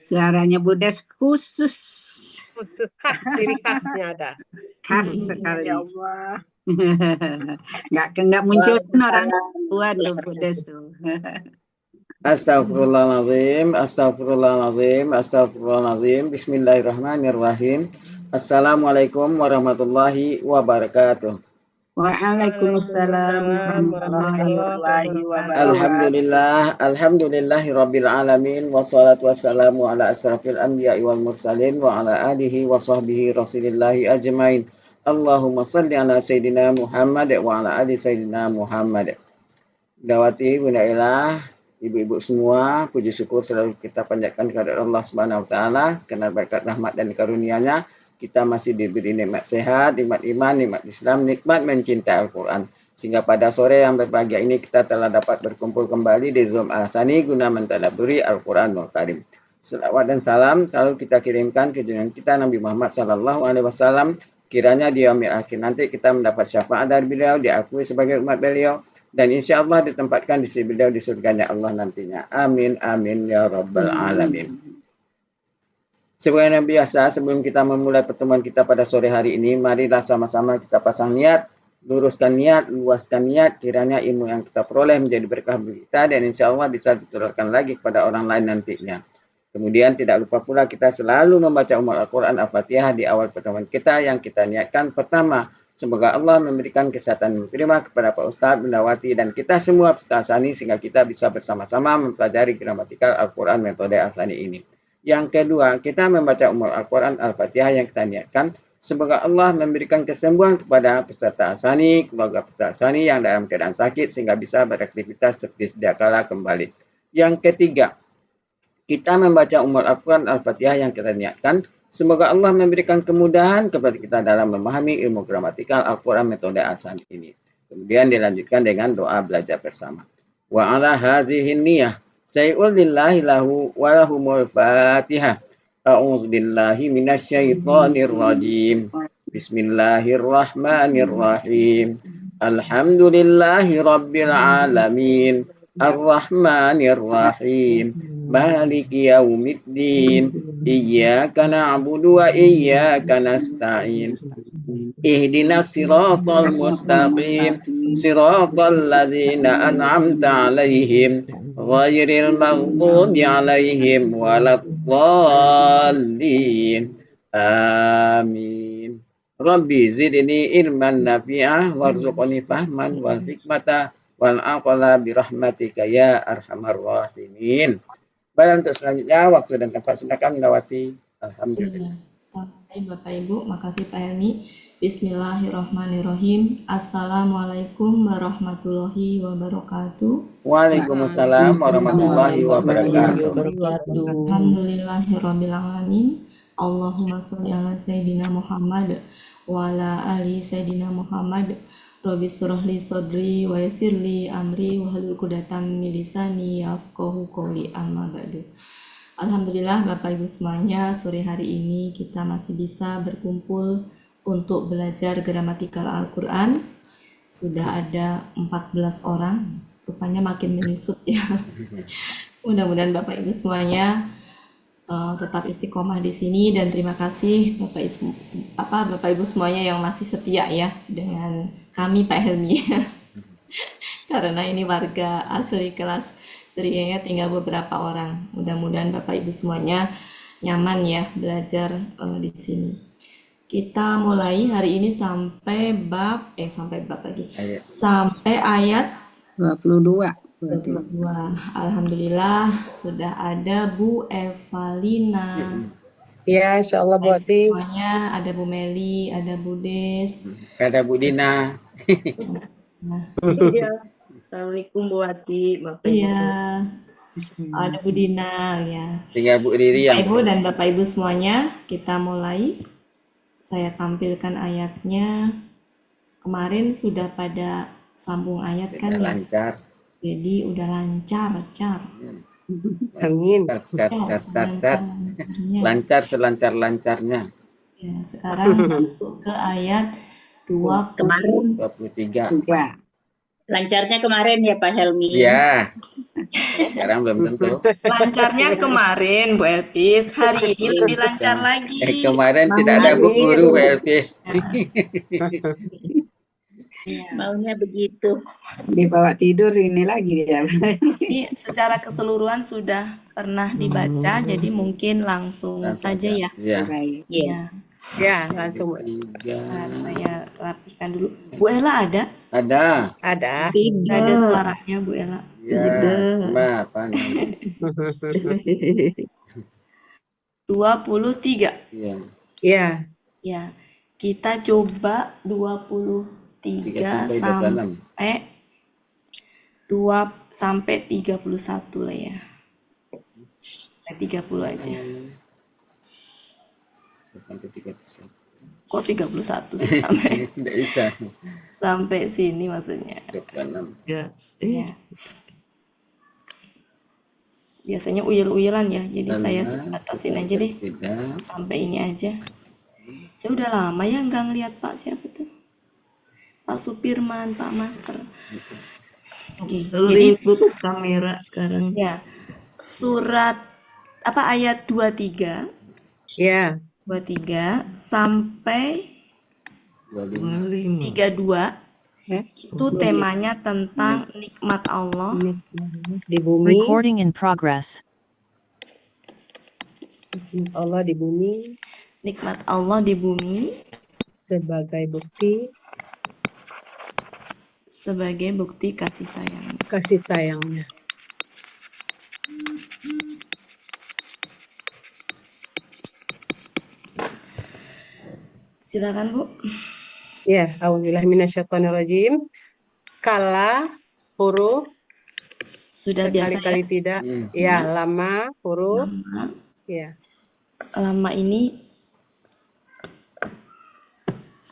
Suaranya Budes khusus. Khusus khas, ciri khasnya ada. Khas sekali. Ya Allah. Nggak muncul pun orang tuan tuh Budes tuh. Astagfirullahaladzim, astagfirullahaladzim, astagfirullahaladzim. Bismillahirrahmanirrahim. Assalamualaikum warahmatullahi wabarakatuh. Waalaikumsalam warahmatullahi wabarakatuh. Alhamdulillah, alhamdulillahirabbil alamin, wassalatu wassalamu ala asrafil anbiya'i wal mursalin wa ala alihi wa sahbihi rasulillahi ajmain. Allahumma salli ala sayyidina Muhammad wa ala ali sayyidina Muhammad. Dawati Bunda Elah, ibu-ibu semua, puji syukur selalu kita panjatkan kepada Allah Subhanahu wa taala karena berkat rahmat dan karunia-Nya kita masih diberi nikmat sehat, nikmat iman, nikmat Islam, nikmat mencintai Al-Qur'an. Sehingga pada sore yang berbahagia ini kita telah dapat berkumpul kembali di Zoom Al-Hasani guna mentadabburi Al-Qur'anul Karim. Selawat dan salam selalu kita kirimkan ke junjungan kita Nabi Muhammad sallallahu alaihi wasallam. Kiranya di yaumil akhir nanti kita mendapat syafaat dari beliau, diakui sebagai umat beliau, dan insya Allah ditempatkan di sisi beliau di surganya Allah nantinya. Amin, amin, ya rabbal alamin. Sebagai yang biasa, sebelum kita memulai pertemuan kita pada sore hari ini, marilah sama-sama kita pasang niat, luruskan niat, luaskan niat, kiranya ilmu yang kita peroleh menjadi berkah bagi kita, dan insya Allah bisa ditularkan lagi kepada orang lain nantinya. Kemudian tidak lupa pula kita selalu membaca Al-Quran Al-Fatihah di awal pertemuan kita yang kita niatkan pertama. Semoga Allah memberikan kesehatan prima kepada Pak Ustadz, Bunda Wati, dan kita semua peserta Al-Hasani sehingga kita bisa bersama-sama mempelajari gramatikal Al-Quran metode Al-Hasani ini. Yang kedua, kita membaca Al-Quran Al-Fatihah yang kita niatkan. Semoga Allah memberikan kesembuhan kepada peserta Al-Hasani, keluarga peserta Al-Hasani yang dalam keadaan sakit sehingga bisa beraktivitas seperti sedia kala kembali. Yang ketiga, kita membaca Al-Quran Al-Fatihah yang kita niatkan. Semoga Allah memberikan kemudahan kepada kita dalam memahami ilmu gramatikal Al-Quran metode Al-Hasani ini. Kemudian dilanjutkan dengan doa belajar bersama. Wa ala hazihin niyah. Say'ul lillahi lahu wa lahumul fatihah. A'udzu billahi minasyaitonir rajim. Bismillahirrahmanirrahim. Alhamdulillahi rabbil alamin. Ar-Rahmanir Rahim. Maliki yaumiddin. Iyyaka na'budu wa iyyaka nasta'in. Ihdinas siratal mustaqim. Siratal ladzina an'amta 'alaihim ghairil maghdubi 'alaihim waladdallin. Amin. Rabbi zidni ilman nafi'ah warzuqni fahman wal hikmata wal aqla birahmatika ya arhamar rahimin. Baik, untuk selanjutnya waktu dan tempat silakan Wati. Alhamdulillah. Baik Bapak Ibu, makasih Pak Helmi. Bismillahirrahmanirrahim. Assalamualaikum warahmatullahi wabarakatuh. Waalaikumsalam warahmatullahi wabarakatuh. Alhamdulillahirabbil alamin. Allahumma sholli ala sayyidina Muhammad wa ala ali sayyidina Muhammad. Rabbi shrahli sadri wa yassirli amri wahlul 'uqdatam min lisani yafqahu qawli amma ba'du. Alhamdulillah Bapak Ibu semuanya, sore hari ini kita masih bisa berkumpul untuk belajar gramatikal Al-Quran. Sudah ada 14 orang, rupanya makin menyusut ya. Mudah-mudahan Bapak Ibu semuanya tetap istiqomah di sini, dan terima kasih Bapak Ibu semuanya yang masih setia ya dengan kami Pak Helmi. Karena ini warga asli kelas ceria tinggal beberapa orang. Mudah-mudahan Bapak Ibu semuanya nyaman ya belajar di sini. Kita mulai hari ini sampai ayat 22. Alhamdulillah sudah ada Bu Evalina. Ya, insya Allah Bu Ati. Semuanya ada Bu Meli, ada Bu Des, ada Bu Dina. Iya. Assalamualaikum Bu Ati, Bapak Ibu. Iya, ada Bu Dina ya. Tinggal Bu Riri yang Ibu dan Bapak Ibu semuanya, kita mulai. Saya tampilkan ayatnya. Kemarin sudah pada sambung ayat kan ya? lancar. Jadi udah lancar. Amin. Lancar selancar-lancarnya. Ya, sekarang masuk ke ayat 23. Lancarnya kemarin ya Pak Helmi. Iya. Sekarang belum tentu. Lancarnya kemarin Bu Elpis, hari ini lebih lancar lagi. Kemarin tidak ada Bu Guru, Bu Elpis. Iya. Maunya begitu. Dibawa tidur ini lagi dia. Ini secara keseluruhan sudah pernah dibaca, jadi mungkin langsung saja ya. Iya. Baik. Iya. Ya, langsung. Nah, saya rapikan dulu. Bu Ella ada? Ada. Ada. Nggak ada suaranya Bu Ella. Ya, apa? 23. Iya. Ya, Ya, kita coba 23 3 sampai 26. sampai 2 sampai 31 lah ya. Sampai 30 aja. Sampai 31. Kok 31 sih sampai Tidak bisa. sampai sini maksudnya. 26. Ya. Biasanya uyel-uyelan ya, jadi saya batasin aja deh. Tidak. Sampai ini aja. Saya udah lama ya nggak ngeliat Pak siapa tuh. Pak Supirman, Pak Master. Oke, jadi Ribut kamera sekarang. ya surat apa ayat 23 ya. 23 sampai 25. 32 Ya. itu temanya tentang nikmat Allah. Di bumi, Recording in progress. Allah di bumi Nikmat Allah di bumi sebagai bukti sebagai bukti kasih sayang. kasih sayangnya. Silakan Bu. Ya, auzubillahi minasyaitonirrajim. Kala huruf Sudah biasa sekali-kali ya. tidak. Ya, lama huruf. Lama, Ya. lama ini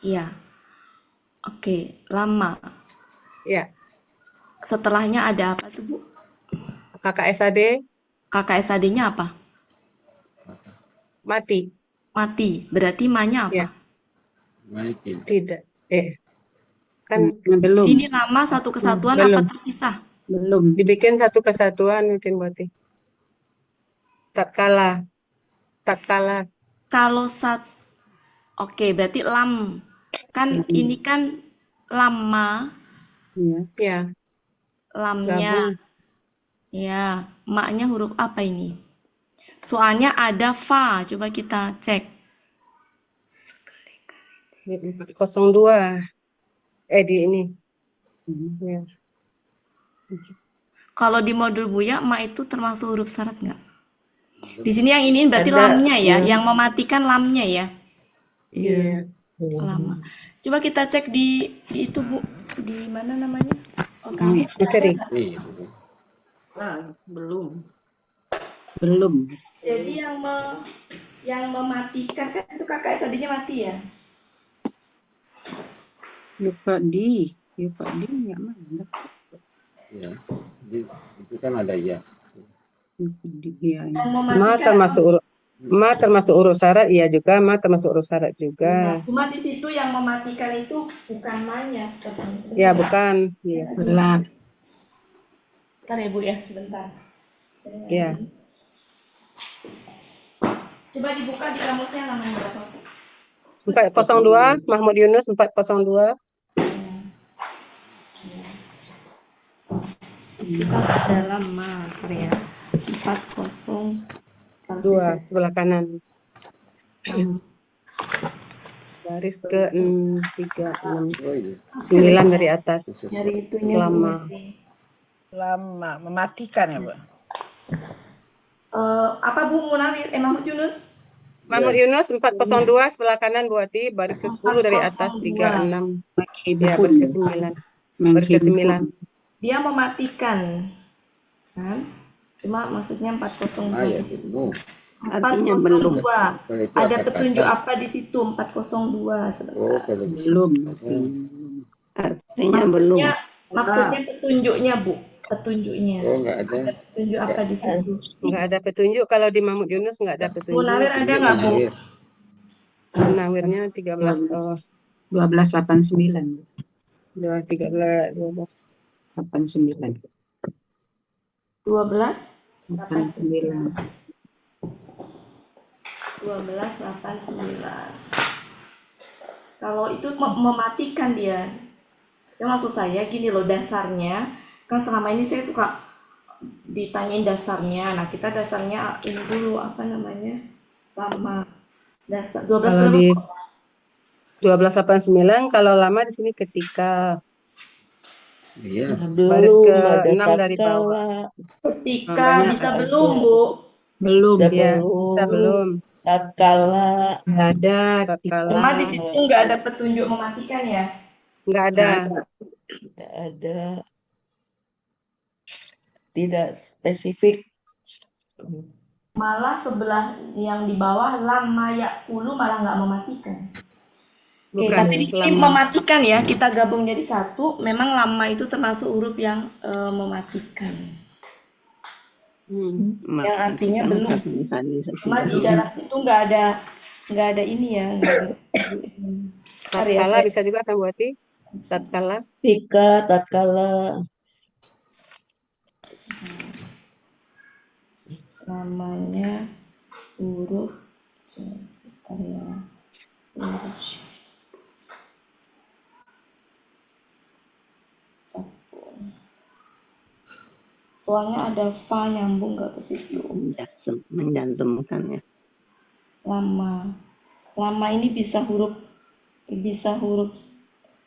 ya. Oke, lama. Ya. Setelahnya ada apa tuh Bu? KKSAD KKSAD-nya apa? mati. Mati. Berarti ma-nya apa? Ya. Mati. Tidak. Kan Belum. Ini lama satu kesatuan Belum. apa terpisah? Belum. dibikin satu kesatuan mungkin berarti. Tak kalah. Kalau oke, berarti lam. Kan ini kan lama, Iya. Ya, lamnya. gabung. Ya, maknya huruf apa ini? Soalnya ada fa, coba kita cek. Di 402. Di ini. Ya. Kalau di modul Buya, ma itu termasuk huruf syarat nggak? Di sini yang ini berarti Ada, lamnya ya, ya. yang mematikan lamnya ya, Iya. lama. Coba kita cek di itu Bu, di mana namanya? Oh, kamu. Materi. Iya. Ah, belum. Belum. Jadi yang mematikan kan itu KKSAD-nya mati ya? Lupa di nggak mana. Ya. Itu kan ada ya. Lupa di ya. Yang Ma mematikan termasuk urut syarat, iya juga. Ma termasuk urut syarat Nah, juga. cuma di situ yang mematikan itu bukan ma-nya sepertinya. Ya, bukan. Iya. Belah. Bentar ya Bu ya, sebentar. Ya. Coba dibuka di kamusnya halaman berapa? 402, Mahmud Yunus 402. Itu kan ada lama ya. 40 2 sebelah kanan. Baris ke 3, 6, Oh iya. 9 dari atas. Nyari itunya Selama. Bu. Lama mematikan ya Bu? Apa Bu Munawir? Mahmud Yunus? Mahmud Yunus 402 sebelah kanan Buati, baris ke 10 dari atas 36. Ya, baris ke 9. Baris ke 9. Dia mematikan. Kan? Cuma maksudnya 402 Ah ya, di situ. itu. Artinya belum. 402. Kalau itu Ada apa petunjuk kata? apa di situ? 402 sebentar. Oh, kalau Belum. Artinya belum. Maksudnya petunjuknya Bu, petunjuknya. Oh, enggak ada. Ada petunjuk apa di situ? Enggak ada petunjuk kalau di Mahmud Yunus enggak ada petunjuk. Munawir ada nggak Bu? Munawir. Munawirnya 13 1289. 13 12. 89. 12 89. 1289. Kalau itu mematikan dia. Ya maksud saya gini loh, dasarnya kan selama ini saya suka ditanyain dasarnya. Nah, kita dasarnya ini dulu apa namanya? Lama. Dasar 12 Kalau di berapa? 1289, kalau lama di sini ketika Iya. baris Belum ke ada 6 dari bawah. tatkala. Ketika Banyak bisa Ada. belum, Bu. Belum. Bisa Ya, bisa belum. Tatkala. Nggak ada. Tatkala Cuma di situ nggak ada petunjuk mematikan ya. nggak ada. Tidak ada. Tidak spesifik. Malah sebelah yang di bawah lama yakulu malah nggak mematikan. Oke, Bukan tapi di sini lama. mematikan ya, kita gabung jadi satu. Memang lama itu termasuk huruf yang mematikan. Yang artinya belum. Cuma di dalam situ nggak ada ini ya. Nggak ada. Tatkala bisa juga kan Bu Ati? Tatkala. Ketika, tatkala. Namanya huruf saya huruf soalnya ada fa nyambung nggak ke situ. Menjantumkan ya. Lama ini bisa huruf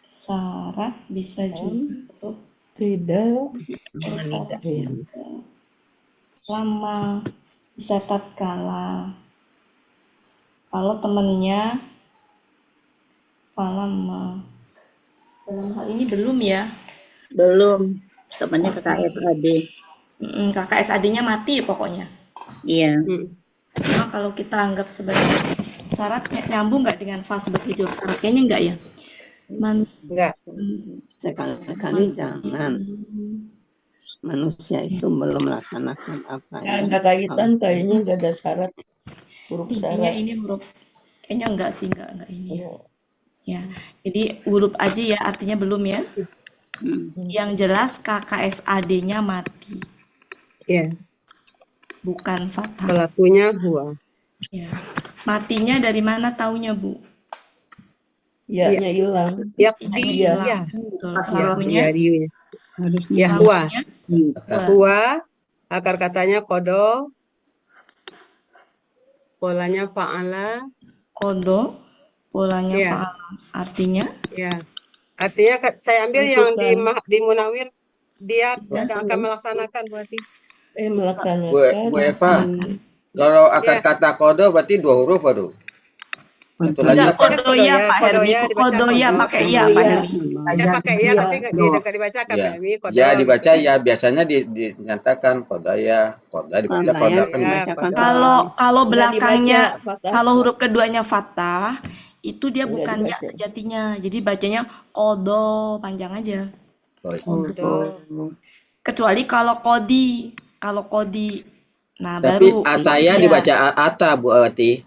syarat, bisa juga huruf Tidak. lama, bisa tatkala. Kalau temennya lama. Dalam hal ini belum ya. Belum. Temannya kakak SAD. Kakak SAD-nya mati pokoknya. Iya. Cuma kalau kita anggap sebagai syarat, nyambung nggak dengan fa sebagai jawab syarat? Kayaknya enggak ya. Enggak. Sekali-kali jangan. Manusia itu belum melaksanakan apa Nggak ada kaitan, kayaknya nggak ada syarat. Huruf Intinya syarat. ini huruf. Kayaknya enggak sih, enggak ini ya. Iya. Ya, jadi huruf aja ya, artinya belum ya. Yang jelas KKSAD-nya mati, Iya. bukan fathah. Pelakunya huwa. Ya. Matinya dari mana taunya, Bu? Ya-nya hilang. Yakdi. Iya. Ya. Betul. Ya, Pelakunya diunya. Harusnya Ya, huwa. Huwa. Huwa. Akar katanya kodo. Polanya fa'ala. Kodo, polanya Iya. fa'al. Artinya Ya. Artinya saya ambil yang di Munawir, dia sedang akan Melaksanakan. melaksanakan berarti. Melaksanakan. Bu Eva, kalau akar kata kodo berarti 2 huruf baru. Satu lagi Tidak, apa? kodoya Pak Helmi. Kodoya pakai iya Pak Helmi. Ya pakai ya, tapi nggak dibacakan Ya. Pak Helmi. Kodo. Ya dibaca ya, biasanya dinyatakan kodaya, koda dibaca koda kan. Kalau belakangnya, dibaca fathah. kalau huruf keduanya fathah, itu dia Nggak bukan ya dibaca. sejatinya. Jadi bacanya kodo, panjang aja. Kodo. Kecuali kalau kodi. Nah, Tapi baru ataya iya. dibaca ata, Bu Ati.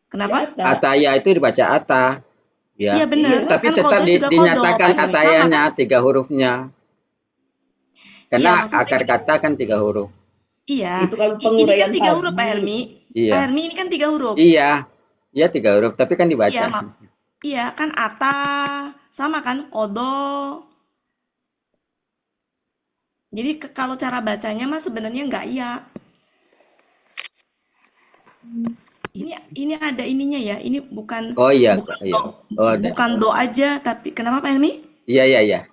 Kenapa? Ataya itu dibaca ata. Ya. Iya benar. Tapi Kan tetap kodo juga dinyatakan kodo, Pak Helmi. atayanya Sama kan? 3 hurufnya. Karena Iya, maksud saya akar gini. kata kan 3 huruf. Iya. Itu kalau Ini kan penguraian 3 huruf Pak tadi. Helmi. Iya. Pak Helmi ini kan 3 huruf. Iya. Iya 3 huruf, tapi kan dibaca. Iya, iya kan ata sama kan kodo. Jadi kalau cara bacanya mah sebenarnya nggak iya. Ini ada ininya ya. Ini bukan Oh iya. bukan Iya. do, Oh, ada. bukan do aja tapi kenapa Pak Helmi? Iya.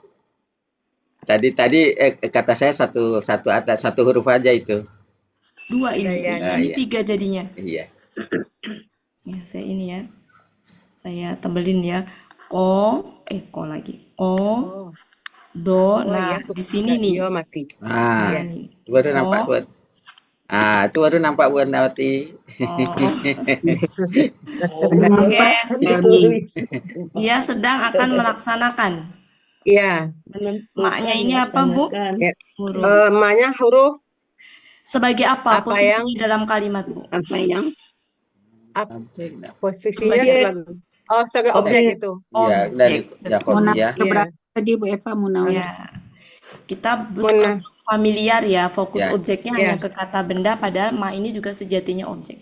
Tadi kata saya satu atas, 1 huruf aja itu. 2 ini. Iya. Ini 3 jadinya. Iya. Ya, saya ini ya. Saya tebelin ya. Ko lagi. Ko, do. Nah, di sini nih. Dia mati. Ah, Nah, nih. itu baru nampak Ko. buat. Itu baru nampak buat Nawati. Oke. Helmi. Dia sedang akan melaksanakan. Iya. Maknya ini apa, Bu? Ya. Huruf. Ma-nya huruf Sebagai apa, apa posisinya yang- dalam kalimat, Bu? Apa yang posisinya Sebagai- sebagai objek itu. Iya, dari Objek. Yakob Munawir ya. Iya. berapa tadi Bu Eva Munawir? Ya. Kita Muna, familiar ya, fokus Ya. objeknya Ya. hanya ke kata benda, padahal ma ini juga sejatinya objek.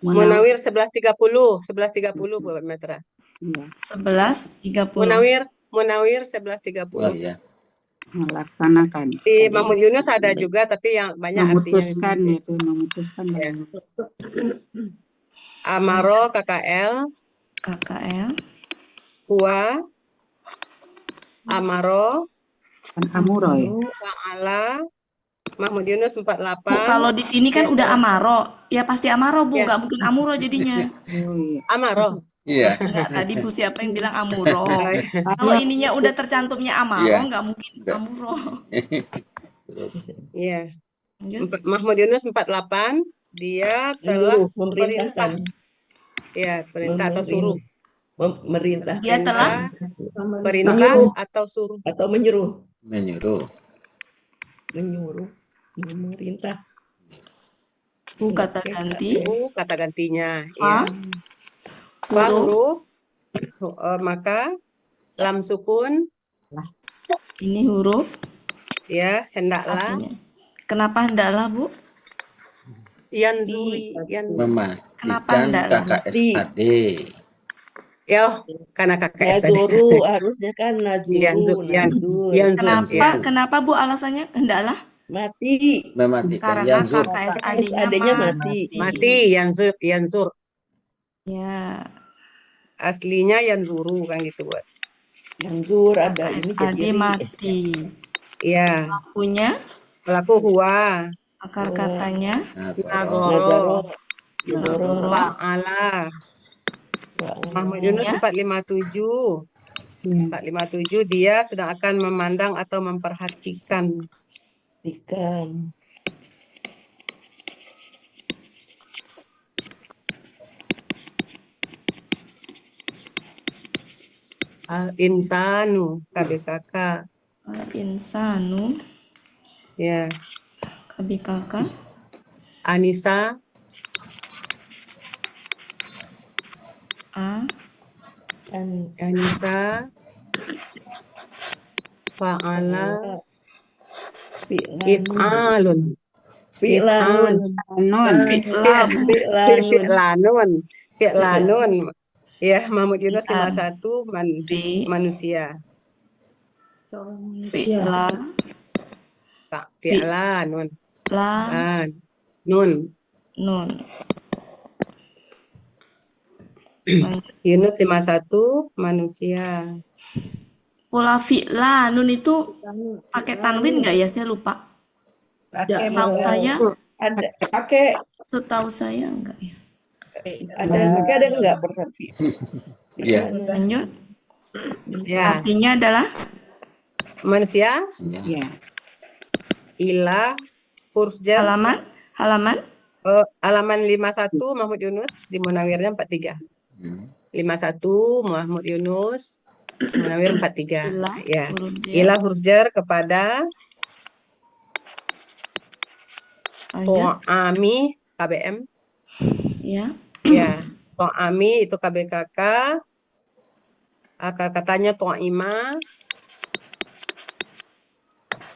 Munawir 11.30 Bu Metra. Iya. 11.30. Munawir Oh 11.30. iya. Melaksanakan. Di Mahmud Yunus ada juga, tapi yang banyak Memutuskan artinya. itu, memutuskan. Ya. Amaro KKL, KKL. Huwa, Amaro, Kan amuro ya. Fa'ala, Mahmud Yunus Bu, 48. kalau di sini kan udah amaro, ya pasti amaro Bu, Ya. nggak mungkin amuro jadinya. Oh iya. Amaro. Iya. Enggak, tadi Bu siapa yang bilang amuro? Oh, iya. Kalau ininya udah tercantumnya amaro, Iya. nggak mungkin Nggak. amuro. Iya. Lanjut. Mahmud Yunus 48. Dia telah Menyuruh, memerintahkan. ya perintah atau suruh. Memerintah Dia telah Perintah Menyuruh. atau suruh. atau menyuruh. Menyuruh. Menyuruh. Memerintah. Bu kata ganti. Kata gantinya. Fa. Ya. Fa Huruf. huruf. Maka lam sukun. Ini huruf. Ya, hendaklah. Artinya. Kenapa hendaklah Bu? Yanzuri. Kenapa Mematikan hendaklah? KKSAD. Ya, karena KKS ada. Nazuru harusnya kan Yanzur, nazur. Yanzur. Ya. Kenapa Bu alasannya hendaklah? Mati. Mematikan Karena Yanzur. KKSAD-nya mati. Mati, Yanzur. Ya, Aslinya Yanzuru kan gitu buat. Yanzur ada ini KKSAD jadi mati. Ya, Punya pelaku huwa, akar katanya nazoro, Nazoro. fa'ala. Mahmud Yunus 457. 457 dia sedang akan memandang atau memperhatikan. ikan. Insanu, KBKK. Insanu Ya, KBKK Anissa, A Anissa, fa'ala, if'alun. Fi'lanun. Fi'lanun. Ya, Mahmud Yunus 51 manusia. Fi'la Tak, fi'lanun. La Nun. Nun. Yunus 51 manusia. Pola fi'la Nun itu pakai tanwin nggak ya? Saya lupa. Setahu saya Ada pakai Setahu saya enggak ya. ada enggak berarti? Iya. Lanjut. Ya, Artinya adalah manusia. Iya. Ila huruf jar. halaman Halaman 51 Mahmud Yunus di Munawirnya 43. 51 Mahmud Yunus Munawir 43. Ya. Ila huruf jar kepada To'ami KBM. Ya. Ya. To'ami itu KBKK. Akar katanya to'ima.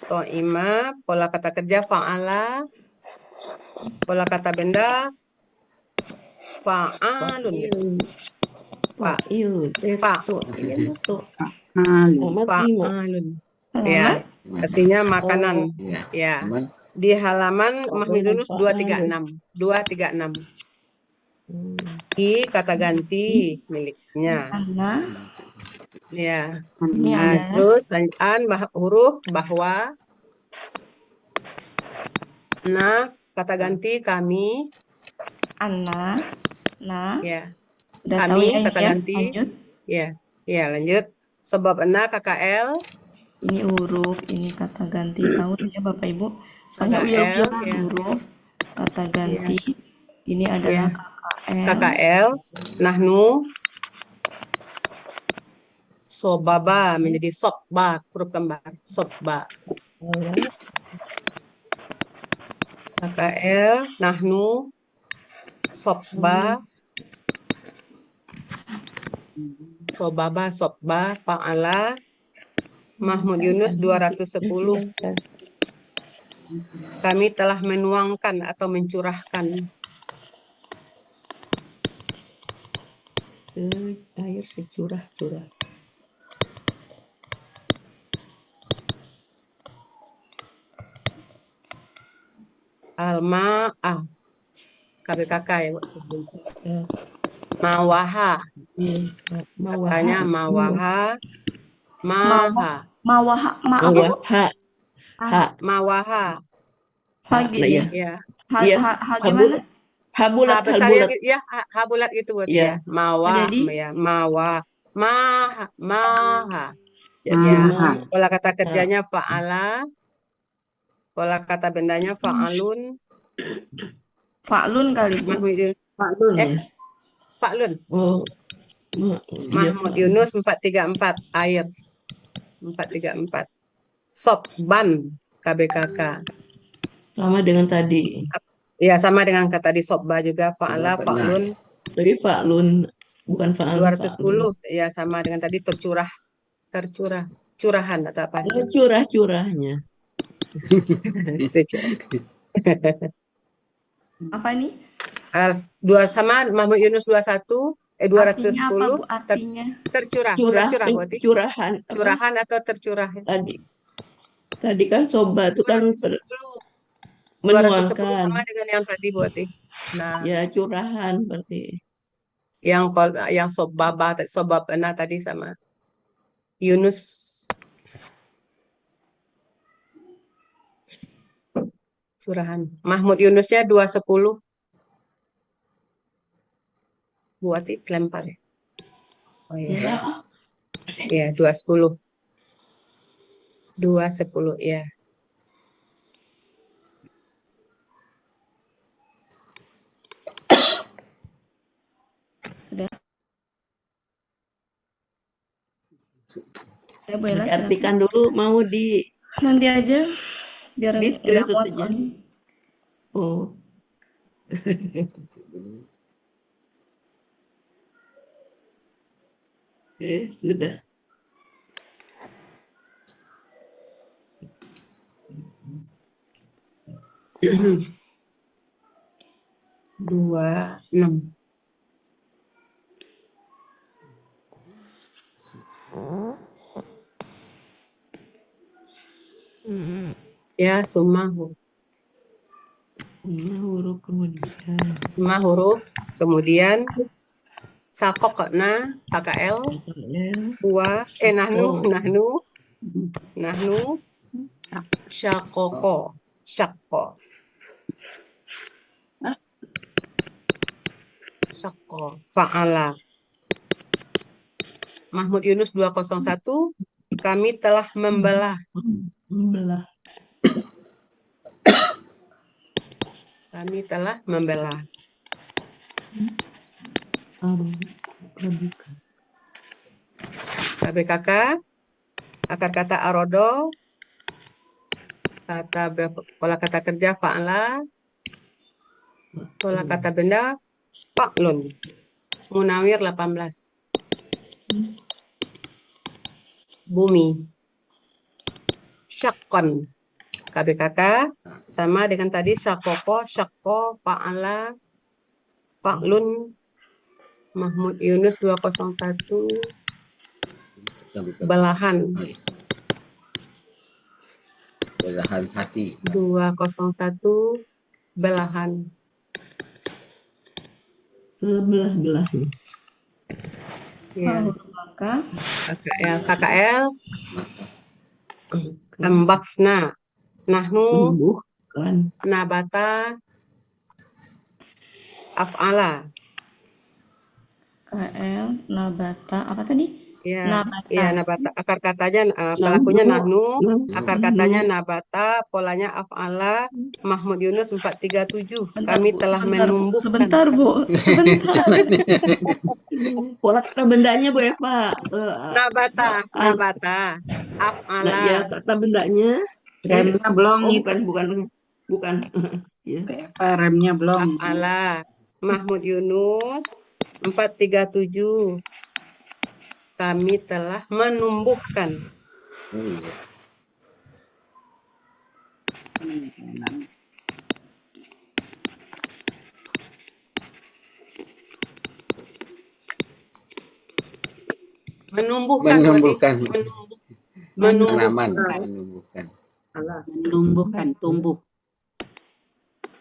To'ima, pola kata kerja fa'ala. Pola kata benda fa'alun. Fa'alun. Ya, artinya makanan. Ya. Di halaman Mahmud Yunus 236. 236. Di kata ganti miliknya. Ya. Nah, terus huruf bahwa. Nah, kata ganti kami. Ana. Nah. Ya. Sudah Kami tahu ya, kata ganti. Lanjut. Ya. Ya, lanjut. Sebab ena KKL. Ini huruf, ini kata ganti. Tahu ya Bapak Ibu? Soalnya KKL, huruf, kata ganti. Ini adalah KKL. Nahnu. Sobaba menjadi sobba, huruf kembar. Sobba. KKL. Nahnu. Sobba. Sobaba, sobba, fa'ala. Mahmud Yunus 210. Kami telah menuangkan atau mencurahkan. Air securah-curah. Al-ma'ah. KBKK ya, Bu. Mawaha. Katanya mawaha. Maha. Mawaha, ma apa, Bu? Ha. Mawaha. Ha Nah, gini. ya. Ya. Iya. Ha gimana? Ha bulat, Ha besar bulat. ya, ha bulat gitu buat Iya. ya. Mawa, Jadi? ya, mawa. Maha, maha. Jadi Ya. Maha. Pola kata kerjanya fa'ala. Pola kata bendanya fa'alun. Fa'lun kali, Bu. Mahmud Yunus. Fa'lun ya. Fa'lun. Oh. Mahmud Yunus 434 air. 434. Sobban KBKK. Sama dengan tadi. Ya, sama dengan kata di sobba juga fa'ala, fa'lun. Tapi fa'lun bukan fa'alun. 210 ya, sama dengan tadi tercurah. Curahan atau apa? Curah-curahnya. Apa nih? Sama Mahmud Yunus 21 210 Artinya apa, Bu? Artinya? tercurah berarti Curahan. curahan atau tercurah. Tadi kan soba itu kan 210 menuangkan. sama dengan yang tadi berarti. Nah, Ya, curahan berarti. yang sobabana tadi sama Yunus curahan. Mahmud Yunusnya 210. Buati lempar ya. Oh iya. Iya, 210. 210 ya. Sudah. Saya boleh Artikan dulu mau di nanti aja biar di screenshot aja. soalnya. Oh. Oke, sudah. Dua, 6. Ya, sumahu. Semua huruf kemudian sakokna KKL nahnu syakoko fa'ala. Mahmud Yunus 201 kami telah membelah. Kami telah membelah. KBKK, akar kata arodo, pola kata kerja fa'ala, pola kata benda fa'lun. Munawir 18. Bumi. Syakon. KBKK sama dengan tadi syakoko, fa'ala, fa'lun. Mahmud Yunus 201 belahan hati 201 belahan belah ya. Maka KKL ambaksna nahnu nabata af'ala. KL nabata apa tadi? Ya, Nabata. ya nabata. Akar katanya pelakunya nahnu, akar katanya nabata, polanya af'ala. Mahmud Yunus 437. Kami telah menumbuhkan. Sebentar, Bu. Sebentar. Pola kata bendanya Bu Eva. Nabata, af'ala. Ya, kata bendanya. Remnya belum nih. Bukan. Ya. Remnya belum. Af'ala. Mahmud Yunus 437. Kami telah menumbuhkan. Iya. Menumbuhkan berarti. Menumbuhkan. Menumbuhkan. Tanaman. Menumbuhkan. Menumbuhkan, tumbuh.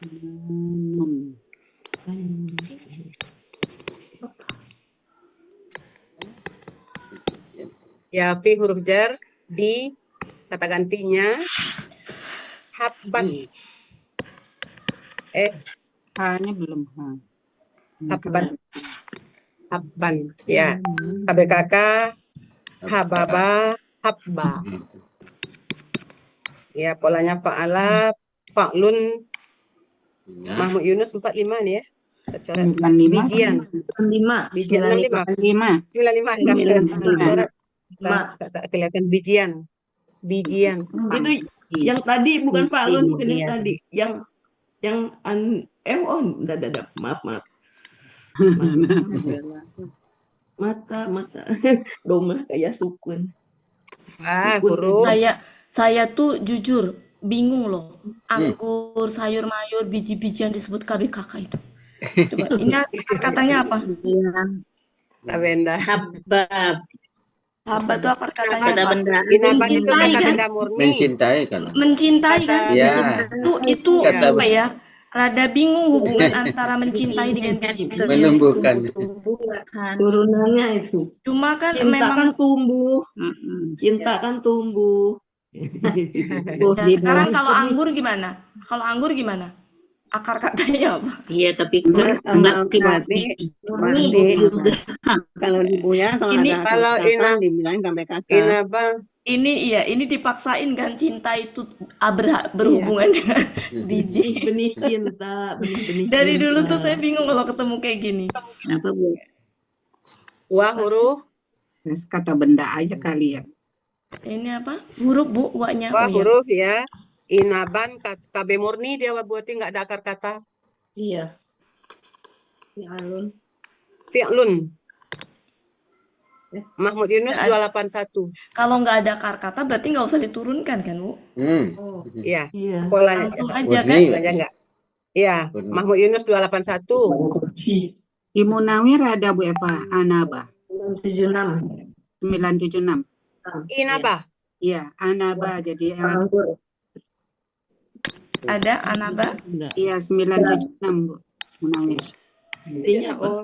Menum. Ya, fi huruf jar, di kata gantinya habban. H-nya belum. Habban. Habban. Ya. KBKK, hababa, habba. Ya, polanya fa'ala, fa'lun, Ya. Mahmud Yunus 45 nih ya. Kita coret. 95. Bijian. 5, Bijian 65. 95. 95 kan? 95. Kita coret. Ma. Tak kelihatan bijian. Bijian. Itu yang tadi bukan Mesti, Pak Lun, bukan yang iya. tadi. Yang udah. Maaf. Mata. Doma kayak sukun. Ah, huruf. Saya tuh jujur bingung loh. Anggur, sayur mayur, biji-bijian disebut KBKK itu. Coba ini katanya apa? Iya. Tabenda. Habab. Apa tuh akar katanya Kata apa? benda. Inaban itu Mencintai, kata kan? benda murni. Mencintai kan. Mencintai kan? Kata Ya. Itu Kata apa ya? Rada bingung hubungan antara mencintai dengan biji-bijian. Menumbuhkan. Turunannya itu. Cuma kan Cinta memang kan tumbuh. Mm-mm. Cinta kan tumbuh. ya, sekarang kalau anggur gimana? Kalau anggur gimana? Akar katanya apa? Iya, tapi enggak berarti juga. kalau di Buya kalau Ini- ada Kalau kata dibilang KBKK. Inabang. Ini dipaksain kan cinta itu berhubungan dengan biji. Benih cinta, benih-benih Dari dulu cinta. tuh saya bingung kalau ketemu kayak gini. Kenapa, Bu? Wah huruf. Terus kata benda aja kali ya. Ini apa? Huruf Bu, waknya. Wah Oh, ya. huruf ya. Inaban KB murni dia buatin nggak ada akar kata. Iya. Ya Alun. Fi'lun. Mahmud Yunus Nggak 281. Kalau nggak ada akar kata berarti nggak usah diturunkan kan Bu? Oh, Iya. iya. Polanya. Langsung aja kan? Murni. Polanya enggak. Iya. Murni. Mahmud Yunus 281. Di Munawir ada Bu Eva, Anaba 76. 976. Inabah. Iya, Anaba jadi Ada Anaba? iya 976 Bu. Munawir. Artinya apa? Oh,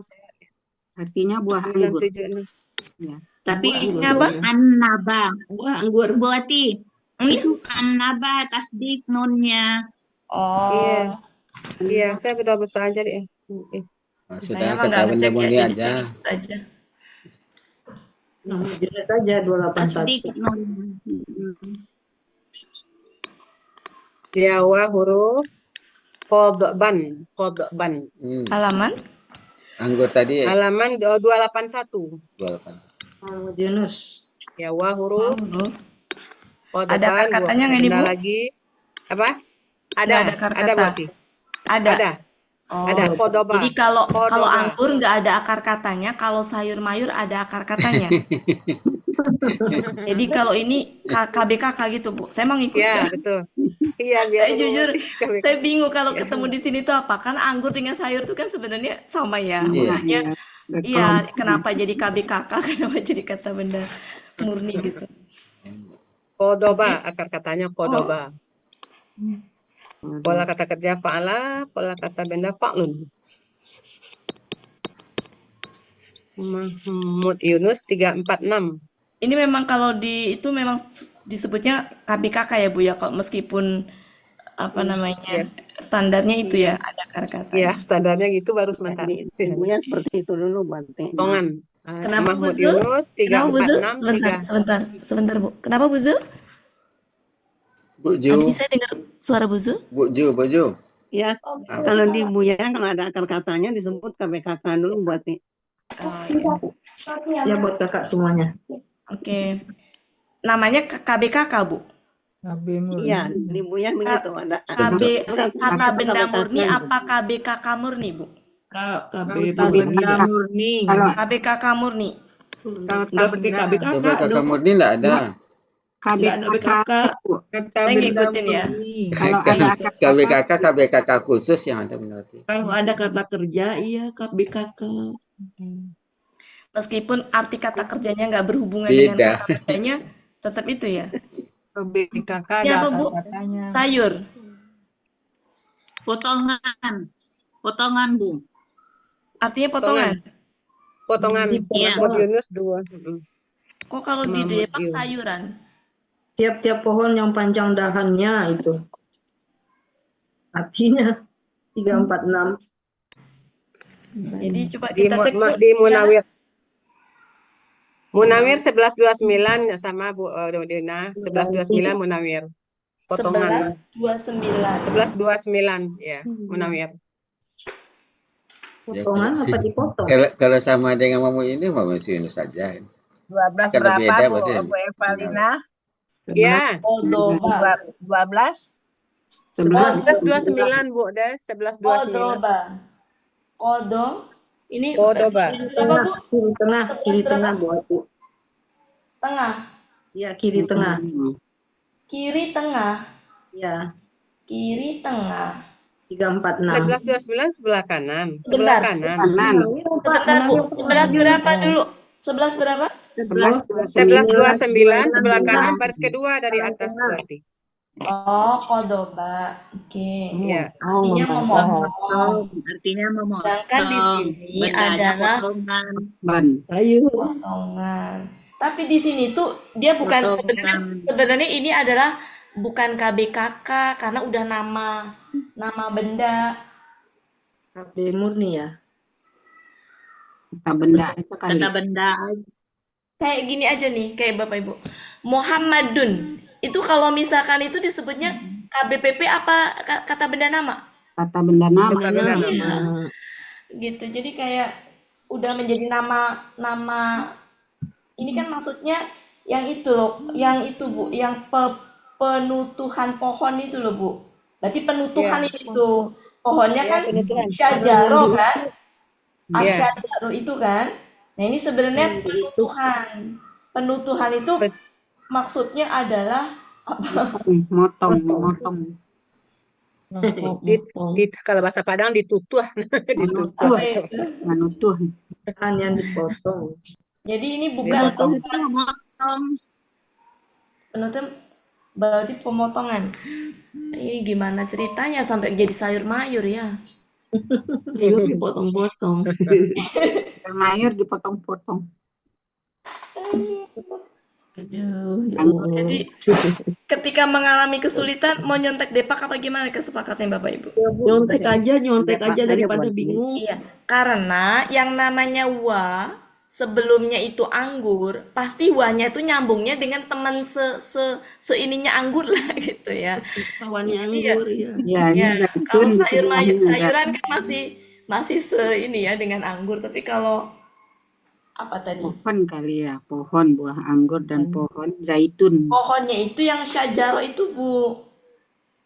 Artinya buah anggur. 976. Tapi Ini apa? Annaba. Wah, anggur. Buati. Itu Annaba tasdik nunnya. Oh. Iya. Iya, saya udah besar aja deh. Saya Sudah mah nggak kata benda ngecek ya, murni jadi aja. sedikit aja. Jelas aja 281. Tasdik nun. Ya, wah huruf. Qodban. Qodban. Halaman? Anggur tadi Halaman 281. 28. Mahmud Yunus. Ya, wah Oh, huruf. huruf. Qodban. Ada akar katanya nggak nih, Benda Bu? lagi. Apa? Ada. Nggak ada akar Ada kata. berarti. Ada. Ada. Oh. Ada. Qodoba. Jadi kalau Qodoba. anggur nggak ada akar katanya, kalau sayur mayur ada akar katanya. Jadi kalau ini KBKK gitu Bu. Saya mau ngikut Ya, ya. betul. Iya, biar Saya jujur, lu- saya bingung kalau ketemu di sini tuh apa. Kan anggur dengan sayur tuh kan sebenarnya sama ya. Iya. Maksudnya, Iya. iya, kenapa jadi KBKK, kenapa jadi kata benda murni gitu. Qodoba, akar katanya qodoba. Pola kata kerja fa'ala, pola kata benda fa'lun. Mahmud Yunus 346. Ini memang kalau itu memang disebutnya KBKK ya Bu ya, kalau meskipun apa namanya Yes. standarnya itu ya ada akar kata. Ya, standarnya gitu baru sebentar. Di Buya seperti itu dulu berarti. Potongan. Kenapa Mahmud Bu Zul? Yunus Kenapa Bu Zul? 346 Sebentar Bu. Kenapa Bu Zul? Bu Tadi Ju, saya dengar suara Bu Zul. Bu Ju. Ya, kalau di Buya kalau ada akar katanya disebut KBKK dulu berarti. Ya buat kakak semuanya. Oke. Namanya KBKK Bu. Iya, di Buya begitu ada. Kata benda murni apa KBKK murni Bu? KBKK murni. Kalau KBKK murni. Kalau Enggak pakai KBKK. Coba kakak murni enggak ada. Nggak ada KBKK, BKK. Bu. Kata Saya benda ngikutin ya. bunyi. Kalau ada KBKK, KBKK khusus yang ada berarti. Kalau ada kata kerja, iya KBKK. Meskipun arti kata kerjanya nggak berhubungan dengan Beda. kata bendanya, tetap itu ya. BKK Ini ada apa, Bu? kata-katanya. Sayur. Potongan. Potongan, Bu. Artinya potongan. Potongan. Iya. Mahmud Yunus 2. Kok kalau di Mahmud Depak Yunus. sayuran? Tiap-tiap pohon yang panjang dahannya itu. Artinya 346. Jadi coba Di, kita cek Bu. di Munawir. Munawir 1129 sama Bu Dina. 1129 Munawir. Potongan. 1129. 1129 ya, Munawir. Potongan apa dipotong? Kalau sama dengan Mamu ini Mamu Yunus saja. 12 Karena berapa, beda Bu? berarti. Bu Evalina? Ya, Cordoba. 12? 1129 Bu Des, 1129. Cordoba. Kodo. Ini Cordoba. berapa Bu? Kiri tengah, kiri tengah buat Bu. Tengah. Ya, kiri tengah. Kiri tengah. Ya, Kiri tengah. 346. 1129 sebelah kanan. Sebelah Bentar. kanan. kanan. Sebentar Bu. 11 berapa dulu? 11 berapa? 1129 sebelah kanan baris kedua dari atas berarti. Oh, Cordoba. Oke. Iya. Artinya memotong. Artinya memotong. Sedangkan di sini Bendanya adalah potongan. Ban. Sayur. potongan. Tapi di sini tuh dia bukan sebenarnya ini adalah bukan KBKK karena udah nama benda. KB murni ya. Kata benda itu kali. Kata benda. Kayak gini aja nih, kayak Bapak Ibu. Muhammadun. Itu kalau misalkan itu disebutnya KBPP apa kata benda nama? Kata benda nama. Kata benda nama. Iya. Gitu. Jadi kayak udah menjadi nama ini kan maksudnya yang itu loh, yang itu Bu, yang penutuhan pohon itu loh Bu. Berarti penutuhan Iya. itu. Pohonnya Iya, kan penutuhan. syajaro kan? Iya. Asyajaro itu kan. Nah, ini sebenarnya penutuhan. Penutuhan itu maksudnya adalah Motong. Kalau bahasa Padang ditutuh. Menutuh. Menutuh. Dahan yang dipotong. Jadi ini bukan Potong itu memotong. penutup berarti pemotongan. Ini gimana ceritanya sampai jadi sayur mayur ya? Sayur dipotong-potong. Mayur dipotong-potong. Aduh, ya Allah. Jadi ketika mengalami kesulitan mau nyontek Depak apa gimana kesepakatan Bapak Ibu? Nyontek aja daripada bingung. Iya, karena yang namanya wa sebelumnya itu anggur, pasti wanya itu nyambungnya dengan teman seininya anggur lah gitu ya. Kawannya anggur ya. Ya, ini Ya, zaitun. kalau istilahnya sayuran kan masih ini ya dengan anggur, tapi kalau apa tadi? pohon kali ya, pohon buah anggur dan pohon zaitun. Pohonnya itu yang syajaro itu Bu.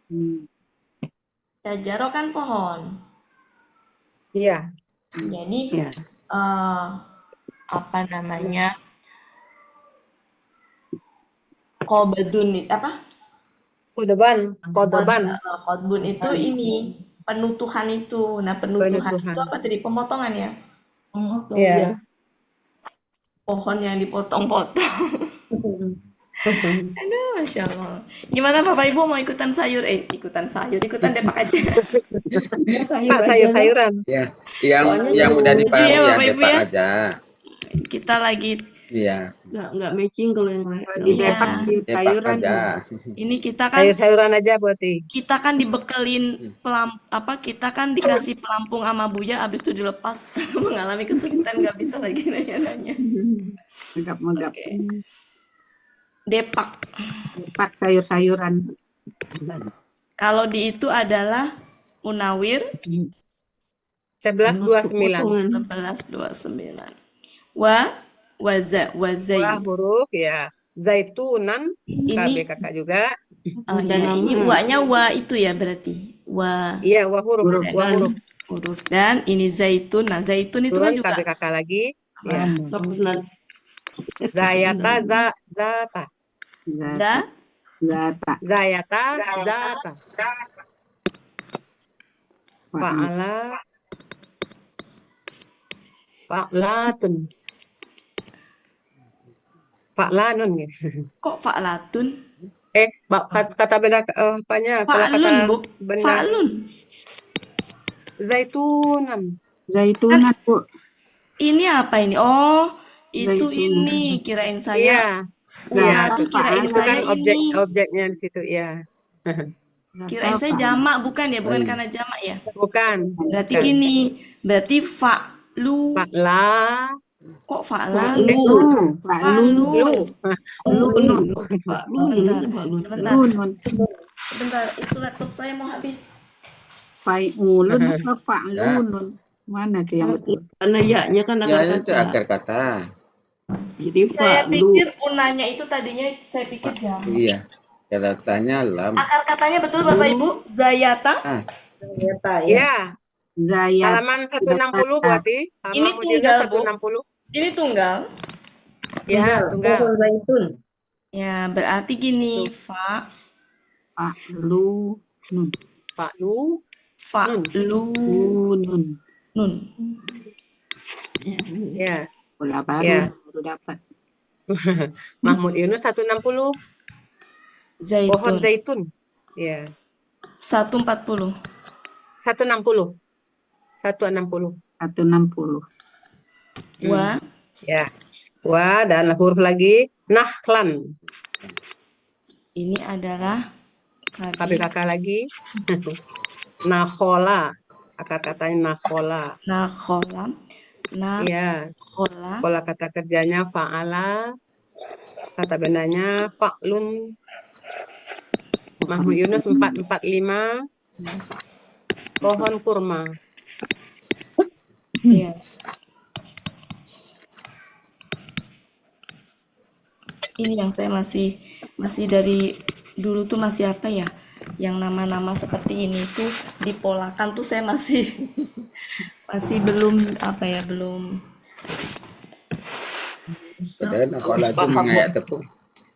Hmm. Syajaro kan pohon. Iya. Jadi Ya. apa namanya? Kobadun apa? Kodoban. Kotbun itu ini penutuhan itu. Nah, penutuhan Penutuhan. itu apa tadi? Pemotongan ya? Potong Iya. ya. Pohon yang dipotong-potong. Aduh, Masya Allah. Gimana Bapak Ibu mau ikutan ikutan Depak aja. Sayur-sayuran. Ya, yang mudah dipahami ya, ya Bapak Ibu Depak ya. aja. Kita lagi, Iya, Nggak matching kalau yang lain. Di Iya. Depak di Depak sayuran. aja. ini kita kan Sayur-sayuran aja berarti. kita kan dibekelin kita kan dikasih pelampung sama Buya, abis itu dilepas mengalami kesulitan nggak bisa lagi nanya-nanya. Megap-megap. Oke. Depak. Depak sayur-sayuran. Kalau di itu adalah Munawir 1129. 1129. Wazai. Wah, huruf ya. Zaitunan. Ini KBKK juga. ini wa-nya wa itu ya berarti. Wa Iya, wah huruf. Wah huruf. huruf dan ini zaitun. Nah, zaitun itu kan Turun juga KBKK lagi. Ya. Nah, Zayata, zata. Zata. Zata. Zayata, zata. Fa'al. Fa'ala, fa'latun. Fa'lanun gitu. Kok fa'latun? Kata benda apanya? Pola Fa'lun, kata Bu. benda Fa'lun. zaitunan. Zaitunan, Bu. Ini apa ini? Oh, itu Zaitun. ini. Kirain saya. Iya, iya. Una tuh kirain Itu kan saya ini. objeknya di situ, ya. Kirain saya jamak, bukan ya? Bukan karena jamak ya? Bukan. Berarti Bukan. gini. Berarti fa'lu. Fa'la, Kok fa'la? Fa'lu. Fa'lun. lu. Sebentar. Sebentar. Itu laptop saya mau habis. Fa'ulun apa fa'lunun? Mana tuh yang betul? Karena ya-nya kan Ya akar itu kata. akar kata. Jadi Saya fa'lu. pikir unanya itu tadinya saya pikir jamak. Iya. Katanya lam. Akar katanya betul Bapak Ibu? Zayata. Zayata ya. Ya, Zayat. halaman 160 berarti. Ini Halaman tunggal, Bu. 160. Ini tunggal. Ya, tunggal. Pohon zaitun. Ya, berarti gini, Fa'lunun. Fa'lu, Lunun. nun. ya. Bola baru Ya. baru dapat. Mahmud Yunus 160. Pohon Zaitun. zaitun. Ya. 140. 160. 160. 160. Wa. Ya. Wa dan huruf lagi nahlan. Ini adalah KBKK lagi. Nakhola. Akar katanya nakhola. nakhola. Iya. Nakhola. Pola kata kerjanya fa'ala. Kata bendanya fa'lun. Mahmud Yunus 445. Pohon kurma. Iya. Ini yang saya masih dari dulu tuh masih apa ya? Yang nama-nama seperti ini tuh dipolakan tuh saya masih belum apa ya, belum. Padahal apalah itu mengayak tepung.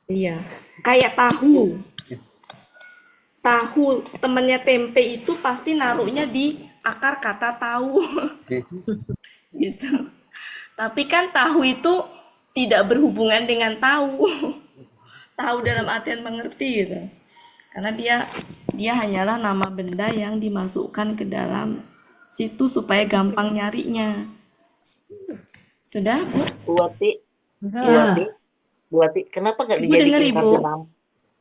Iya, kayak tahu. Tahu, temennya tempe itu pasti naruhnya di akar kata tahu. Gitu. Tapi kan tahu itu tidak berhubungan dengan tahu. Tahu dalam artian mengerti gitu. Karena dia hanyalah nama benda yang dimasukkan ke dalam situ supaya gampang nyarinya. Sudah, Bu? Bu Wati, Ya. Bu Wati, kenapa nggak Ibu dengar, dijadiin Ibu?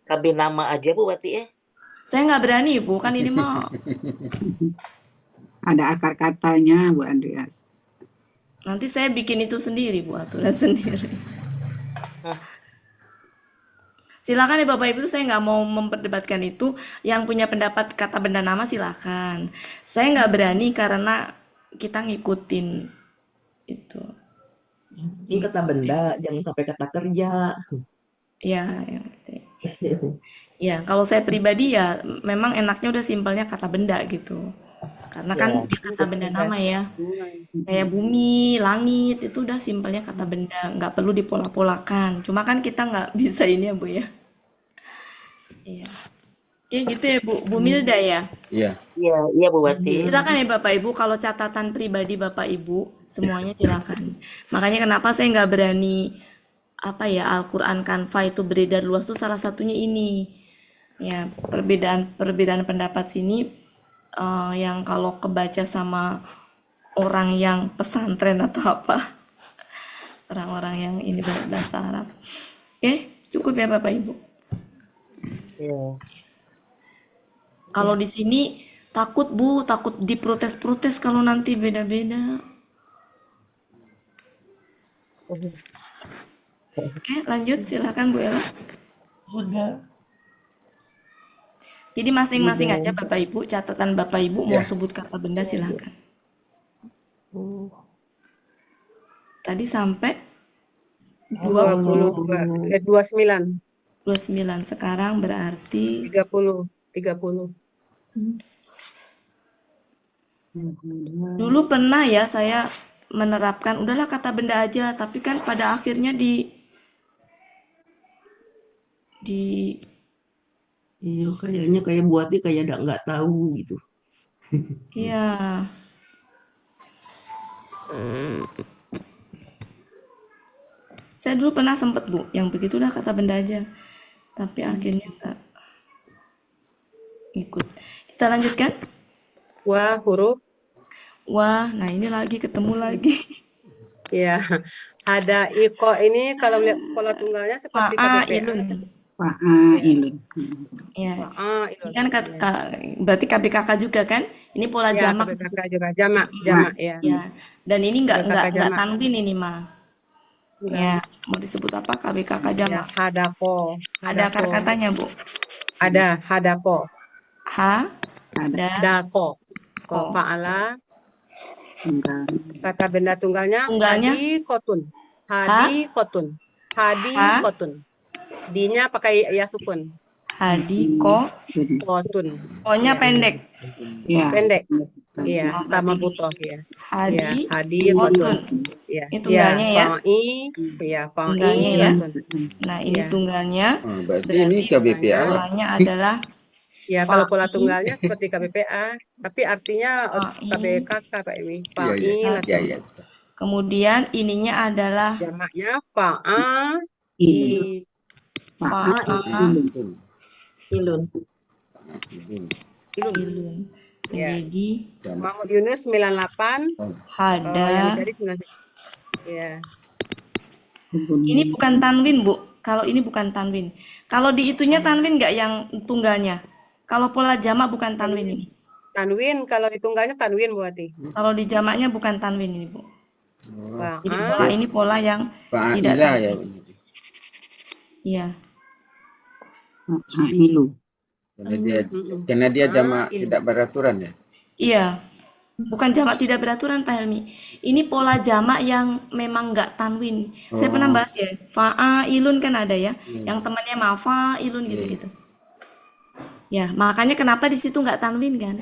KB nama aja Bu Wati ya? Saya nggak berani, Bu. Kan ini mah Ada akar katanya, Bu Andreas. nanti saya bikin itu sendiri, Bu, aturan sendiri. Silakan ya Bapak Ibu, saya nggak mau memperdebatkan itu. Yang punya pendapat kata benda nama silakan. Saya nggak berani karena kita ngikutin itu. Ini kata benda, jangan sampai kata kerja. Ya, ya, ya. Kalau saya pribadi ya, memang enaknya udah simpelnya kata benda gitu. Karena kan dia kata benda nama ya. Kayak bumi, langit itu udah simpelnya kata benda, nggak perlu dipola-polakan. Cuma kan kita nggak bisa ini ya Bu ya. Iya. Oke gitu ya Bu Milda ya. Iya. Iya Bu Wati. Silakan ya Bapak Ibu, kalau catatan pribadi Bapak Ibu semuanya silakan. Makanya kenapa saya nggak berani apa ya, Al-Quran Canva itu beredar luas tuh salah satunya ini. Ya, perbedaan pendapat sini yang kalau kebaca sama orang yang pesantren atau apa, orang-orang yang ini berbahasa Arab. Oke, cukup ya Bapak Ibu. Iya. Kalau di sini takut Bu, takut diprotes-protes kalau nanti beda-beda. Oke, lanjut silakan Bu Ella. Sudah. Jadi masing-masing aja Bapak Ibu, catatan Bapak Ibu mau sebut kata benda silakan. Tadi sampai 29. 29. Sekarang berarti 30. dulu pernah ya saya menerapkan udahlah kata benda aja, tapi kan pada akhirnya di Iya, kayaknya kayak buatnya kayak nggak tahu gitu. iya. Saya dulu pernah sempet Bu, yang begitu udah kata benda aja. Tapi akhirnya nggak ikut. Kita lanjutkan. Wah, huruf. Wah, nah ini lagi ketemu lagi. Ya, ada iko ini kalau lihat pola tunggalnya seperti KBPA. Fa'ailun. Fa'ailun. Ya. Ini Fa'ailun. kan berarti KBKK juga kan? Ini pola Ya, jamak. KBKK juga jamak ya. Ya. Dan ini nggak KBKK jamak. tanwin ini mah. Ya, mau disebut apa? KBKK Ya, jamak. hadako. Ada akar katanya, Bu. Ada hadako. Dako. Ko. Fa'ala. Tunggal. Kata benda tunggalnya Tunggalnya? hadikotun. Hadikotun. Hadikotun. D-nya pakai ya sukun. Kotun. O-nya pendek. Ya. Pendek. Iya, sama butoh ya. Hadikotun. Iya. Ini tunggalnya ya. Tunggalnya ya. Nah, ini tunggalnya. Berarti ini KBPA. Polanya adalah Ya, kalau pola tunggalnya seperti KBPA, tapi artinya KBKK Pak Emi. Iya. Kemudian ininya adalah jamaknya fa'a Ilun. ilun. Menjadi Mahmud Yunus 98. hada. Yang dicari 99. Ya. Ini bukan tanwin, Bu. Kalau ini bukan tanwin. Kalau di itunya tanwin nggak yang tunggalnya? Kalau pola jamak bukan tanwin ini. Tanwin, kalau di tunggalnya tanwin Bu Ati. Kalau di jamaknya bukan tanwin ini, Bu. Jadi Fa'a. pola ini pola yang tidak Fa'ila ya. tanwin. Iya. Fa'ilu. Karena dia jamak tidak beraturan ya. Iya. Bukan jamak tidak beraturan, Pak Helmi. Ini pola jamak yang memang nggak tanwin. Saya pernah bahas ya. Fa'ilun kan ada ya. Yang temannya mafa'ilun gitu-gitu. Ya, makanya kenapa di situ nggak tanwin kan?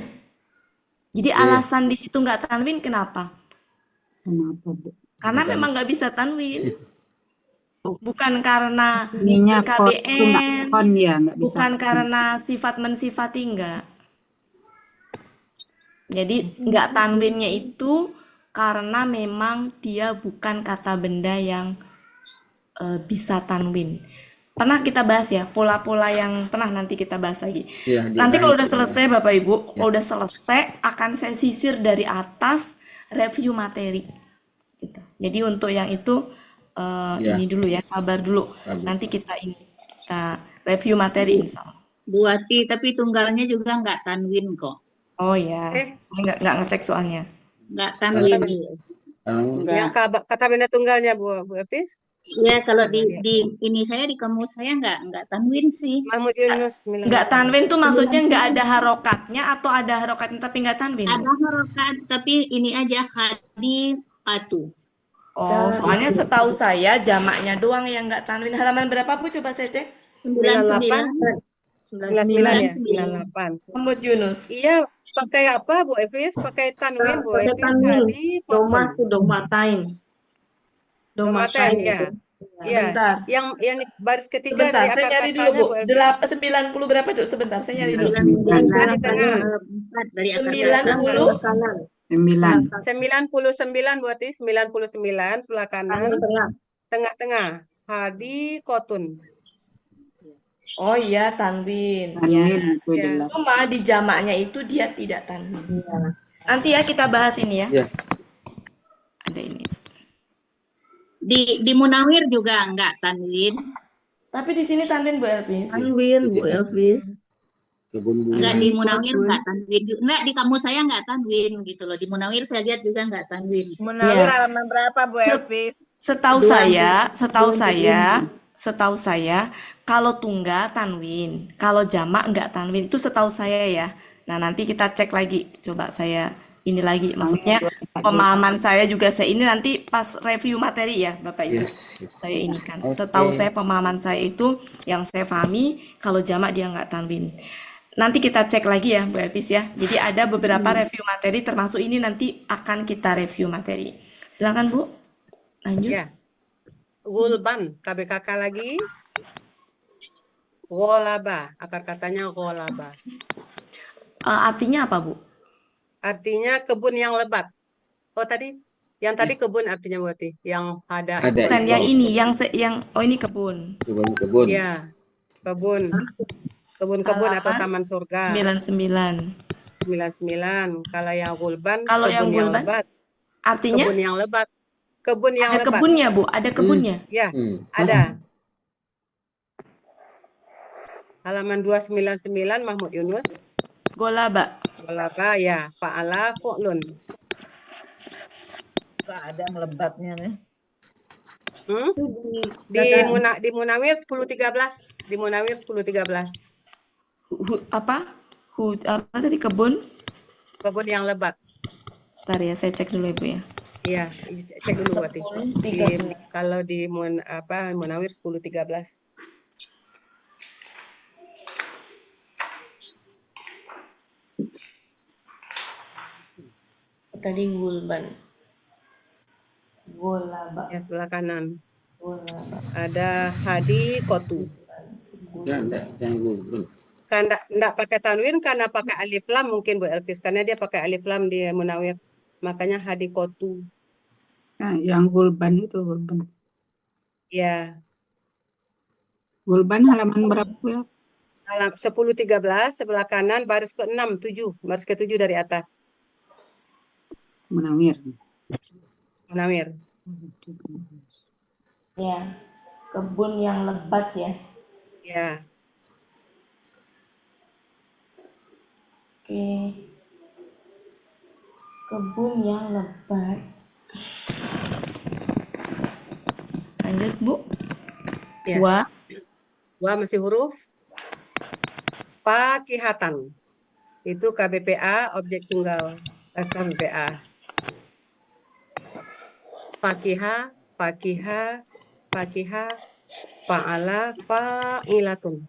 Jadi alasan di situ nggak tanwin kenapa? Kenapa, Bu? Karena memang nggak bisa tanwin. Bukan karena Ininya KBN, kon ya, nggak bisa. bukan karena sifat mensifati enggak. Jadi nggak tanwinnya itu karena memang dia bukan kata benda yang bisa tanwin. Pernah kita bahas ya, pola-pola yang pernah nanti kita bahas lagi. Ya, Nanti kalau udah selesai Bapak Ibu, kalau udah selesai akan saya sisir dari atas review materi. Gitu. Jadi untuk yang itu ini dulu ya, sabar dulu. Nanti kita review materi insya Allah. Bu Ati, tapi tunggalnya juga nggak tanwin kok. Oh ya, saya nggak ngecek soalnya. Nggak tanwin. Yang kata benda tunggalnya Bu Epis? Ya, kalau di ini saya di kamus saya nggak tanwin sih. Mahmud Yunus 98. Nggak tanwin tuh maksudnya nggak ada harokatnya atau ada harokatnya tapi nggak tanwin? Ada harokat, tapi ini aja hadi atu. Oh, soalnya setahu saya jamaknya doang yang nggak tanwin. Halaman berapa Bu? Coba saya cek. 99 ya? 98. Mahmud Yunus. Iya, pakai apa Bu Epis? Pakai tanwin Bu Pakai Epis tanwin. tadi. Domatain. Domaten ya. Iya. Sebentar. Yang baris ketiga Sebentar, dari saya akar nyari katanya dulu Bu. Bu Epis. 90 berapa dulu? Sebentar, saya nyari dulu. 99 di tengah. Dari akar 90. 9. 99 Bu Ati, 99 sebelah kanan. Tengah-tengah. Hadi kotun. Oh iya, tanwin. Tanwin itu Ya. jelas. Cuma di jamaknya itu dia tidak tanwin. Nanti ya kita bahas ini ya. Ya. Ada ini. Di Munawir juga nggak tanwin. Tapi di sini tanwin Bu Elvis. Tanwin, Bu Elvis. Nggak di Munawir nggak tanwin. Nggak di kamus saya nggak tanwin gitu loh. Di Munawir saya lihat juga nggak tanwin. Munawir Ya. halaman berapa Bu Elvis? Setahu saya, kalau tunggal tanwin, kalau jamak nggak tanwin. Itu setahu saya ya. Nah, nanti kita cek lagi. Coba saya ini lagi. Maksudnya pemahaman saya juga saya ini nanti pas review materi ya, Bapak Ibu. Saya ini kan. Setahu saya pemahaman saya itu yang saya pahami kalau jamak dia nggak tanwin. Nanti kita cek lagi ya, Bu Elvis ya. Jadi ada beberapa review materi termasuk ini nanti akan kita review materi. Silakan Bu. Lanjut. Ya. Gulban, KBKK lagi. Gholaba, akar katanya gholaba. Artinya apa, Bu? Artinya kebun yang lebat. Oh yang tadi kebun artinya berarti yang ada itu. Bukan yang ini, oh ini kebun. Kebun. Ya, kebun. Kebun-kebun atau taman surga. 99. 99. Kalau yang gulban, Kalau kebun yang yang gulban, lebat. artinya Kebun yang lebat. Kebun yang ada lebat. kebunnya, Bu. Ada kebunnya. Ya, ada. Halaman 299 Mahmud Yunus. Golaba. Golaba ya, fa'ala fu'lun. Nggak ada yang lebatnya nih. Di Munawir 1013. Di Munawir 1013. Apa tadi kebun? Kebun yang lebat. Bentar ya, saya cek dulu ya, Bu ya. Iya, cek dulu berarti. Kalau di Munawir 1013. Tadi gulban. Golaba. Ya, sebelah kanan. Golaba. Ada hadi kotu. Enggak pakai tanwin karena pakai alif lam mungkin Bu Elkis, karena dia pakai alif lam di Munawir. Makanya hadi kotu. Nah, yang gulban itu gulban. Ya. Gulban halaman berapa ya? Halaman 1013 sebelah kanan baris ke-6, 7, baris ke-7 dari atas. Munawir. Munawir. Ya, kebun yang lebat ya. Ya. Oke. Kebun yang lebat. Lanjut, Bu. Ya. Wa masih huruf fakihatan. Itu KBPA objek tunggal. KBPA. Fakihah, fakihah, fakihah, fa'ala, fa'ilatun.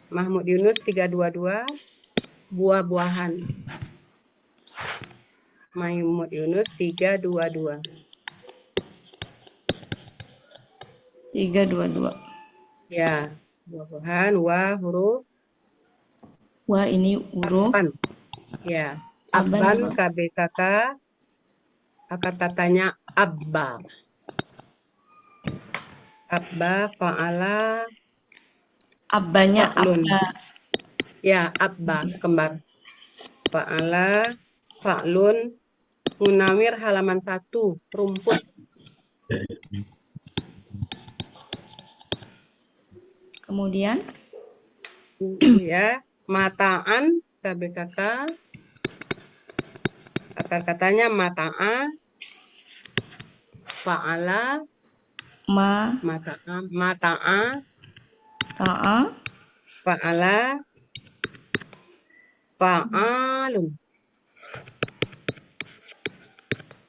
Mahmud Yunus 322, buah-buahan. Mahmud Yunus 322. 322. Ya, buah-buahan, huruf. Wa ini huruf. Abban. Ya, abban KBKK. Akar katanya abba. Abba, fa'ala. Abbanya abba. Ya, abba, kembar. Fa'ala, fa'lun. Munawir halaman 1, rumput. Kemudian? Ya, mataan, KBKK. Akar katanya mata'a. Fa'ala. Mata'a. Ta'a. Fa'ala. Fa'alun.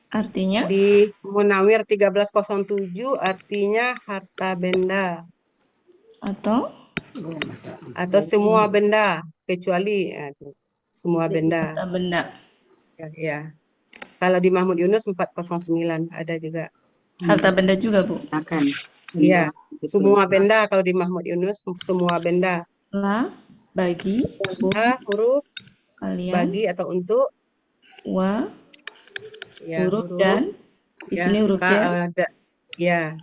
Artinya? Di Munawir 1307 artinya harta benda. Atau semua benda kecuali semua benda. Harta benda. Ya. Kalau di Mahmud Yunus 409 ada juga. Harta benda juga, Bu. Akan. Iya, semua benda kalau di Mahmud Yunus semua benda. La, bagi, huruf kalian, bagi atau untuk. Wa, Ya, huruf dan di sini huruf jar. Ya.